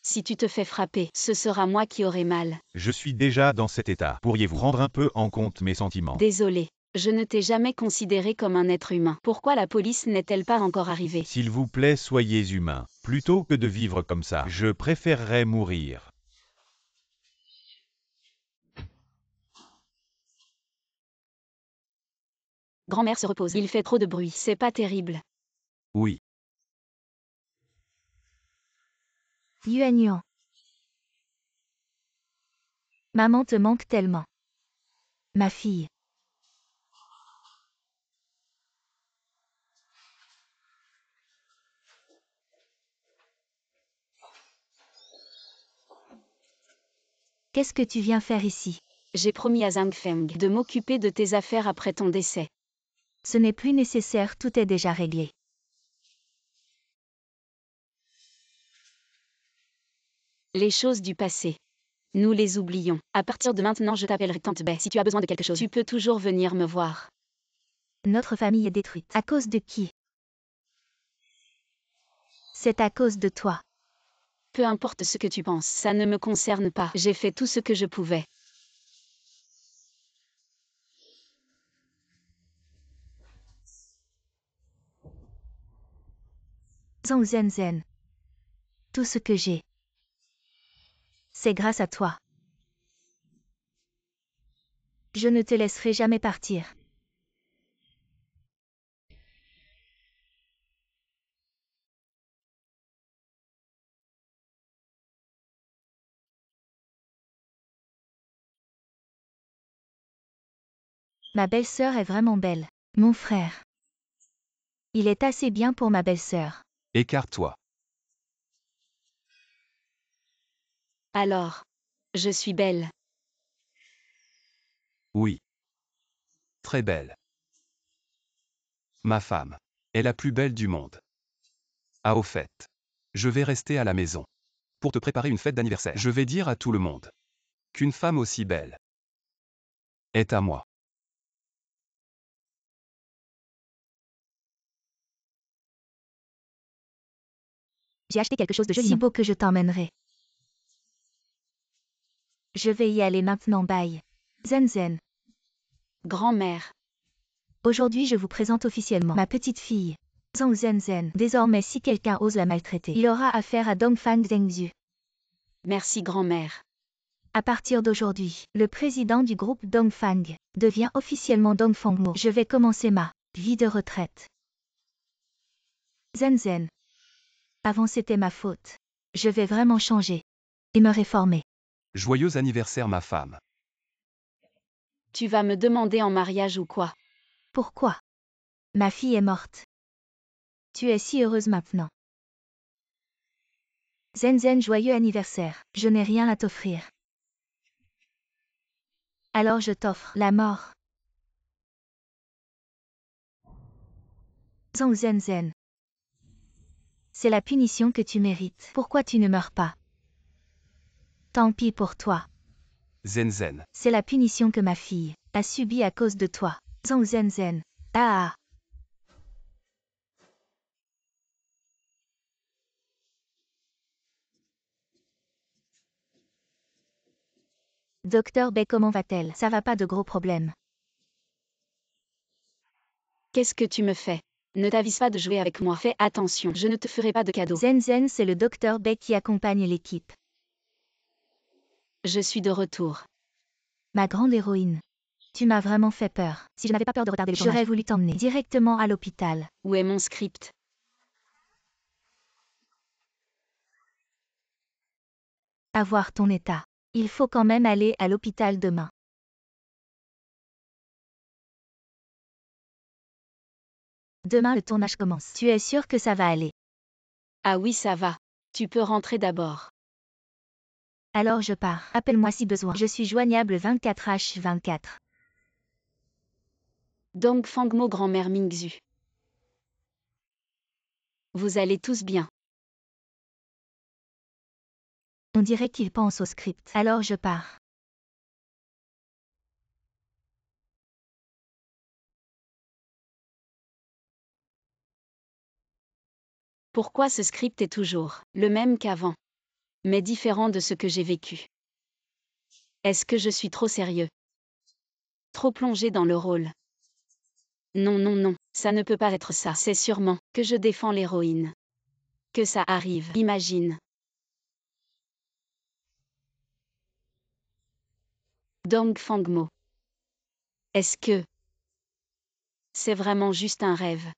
Si tu te fais frapper, ce sera moi qui aurai mal. Je suis déjà dans cet état. Pourriez-vous prendre un peu en compte mes sentiments? Désolé. Je ne t'ai jamais considéré comme un être humain. Pourquoi la police n'est-elle pas encore arrivée? S'il vous plaît, soyez humain. Plutôt que de vivre comme ça, je préférerais mourir. Grand-mère se repose. Il fait trop de bruit. C'est pas terrible. Oui. Yuan Yuan. Maman te manque tellement. Ma fille. Qu'est-ce que tu viens faire ici? J'ai promis à Zhang Feng de m'occuper de tes affaires après ton décès. Ce n'est plus nécessaire, tout est déjà réglé. Les choses du passé. Nous les oublions. À partir de maintenant, je t'appellerai Tante Bai. Si tu as besoin de quelque chose, tu peux toujours venir me voir. Notre famille est détruite. À cause de qui? C'est à cause de toi. Peu importe ce que tu penses, ça ne me concerne pas. J'ai fait tout ce que je pouvais. Zhang Zhen. Tout ce que j'ai. C'est grâce à toi. Je ne te laisserai jamais partir. Ma belle-sœur est vraiment belle. Mon frère. Il est assez bien pour ma belle-sœur. Écarte-toi. Alors, je suis belle. Oui. Très belle. Ma femme est la plus belle du monde. Ah au fait. Je vais rester à la maison. Pour te préparer une fête d'anniversaire. Je vais dire à tout le monde qu'une femme aussi belle est à moi. J'ai acheté quelque chose de joli. Si beau que je t'emmènerai. Je vais y aller maintenant, bye. Zenzen. Grand-mère. Aujourd'hui je vous présente officiellement ma petite fille. Zhang Zenzen. Désormais si quelqu'un ose la maltraiter, il aura affaire à Dongfang Zhengzhu. Merci grand-mère. À partir d'aujourd'hui, le président du groupe Dongfang devient officiellement Dongfangmo. Je vais commencer ma vie de retraite. Zenzen. Avant c'était ma faute. Je vais vraiment changer. Et me réformer. Joyeux anniversaire ma femme. Tu vas me demander en mariage ou quoi? Pourquoi? Ma fille est morte. Tu es si heureuse maintenant. Zenzen, joyeux anniversaire. Je n'ai rien à t'offrir. Alors je t'offre la mort. Zhang Zenzen. C'est la punition que tu mérites. Pourquoi tu ne meurs pas? Tant pis pour toi. Zenzen. C'est la punition que ma fille a subie à cause de toi. Zhang Zenzen. Ah. Docteur Bay, comment va-t-elle? Ça va, pas de gros problèmes. Qu'est-ce que tu me fais? Ne t'avise pas de jouer avec moi. Fais attention, je ne te ferai pas de cadeau. Zenzen, c'est le docteur Bay qui accompagne l'équipe. Je suis de retour. Ma grande héroïne. Tu m'as vraiment fait peur. Si je n'avais pas peur de retarder le tournage, j'aurais voulu t'emmener directement à l'hôpital. Où est mon script? À voir ton état. Il faut quand même aller à l'hôpital demain. Demain le tournage commence. Tu es sûr que ça va aller? Ah oui, ça va. Tu peux rentrer d'abord. Alors je pars. Appelle-moi si besoin. Je suis joignable 24h24. Dongfangmo grand-mère Mingzhu. Vous allez tous bien. On dirait qu'il pense au script. Alors je pars. Pourquoi ce script est toujours le même qu'avant, mais différent de ce que j'ai vécu? Est-ce que je suis trop sérieux? Trop plongé dans le rôle? Non, non, non, ça ne peut pas être ça. C'est sûrement que je défends l'héroïne. Que ça arrive, imagine. Dongfangmo. Est-ce que c'est vraiment juste un rêve?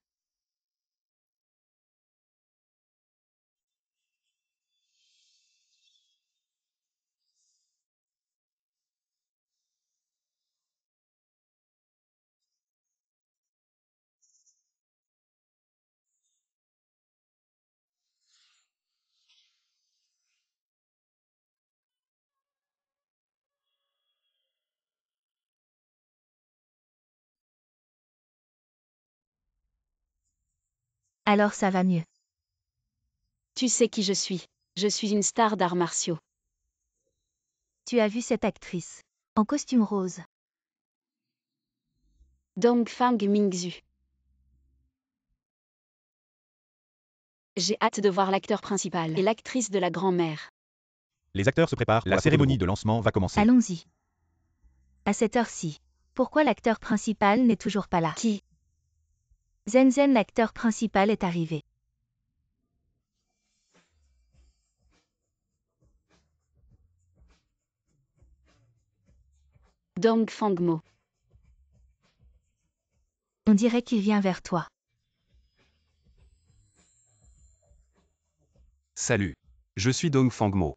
Alors ça va mieux. Tu sais qui je suis. Je suis une star d'arts martiaux. Tu as vu cette actrice en costume rose? Dongfang Mingzhu. J'ai hâte de voir l'acteur principal et l'actrice de la grand-mère. Les acteurs se préparent, la cérémonie de lancement va commencer. Allons-y. À cette heure-ci. Pourquoi l'acteur principal n'est toujours pas là? Qui? Zenzen, l'acteur principal, est arrivé. Dongfangmo. On dirait qu'il vient vers toi. Salut. Je suis Dongfangmo.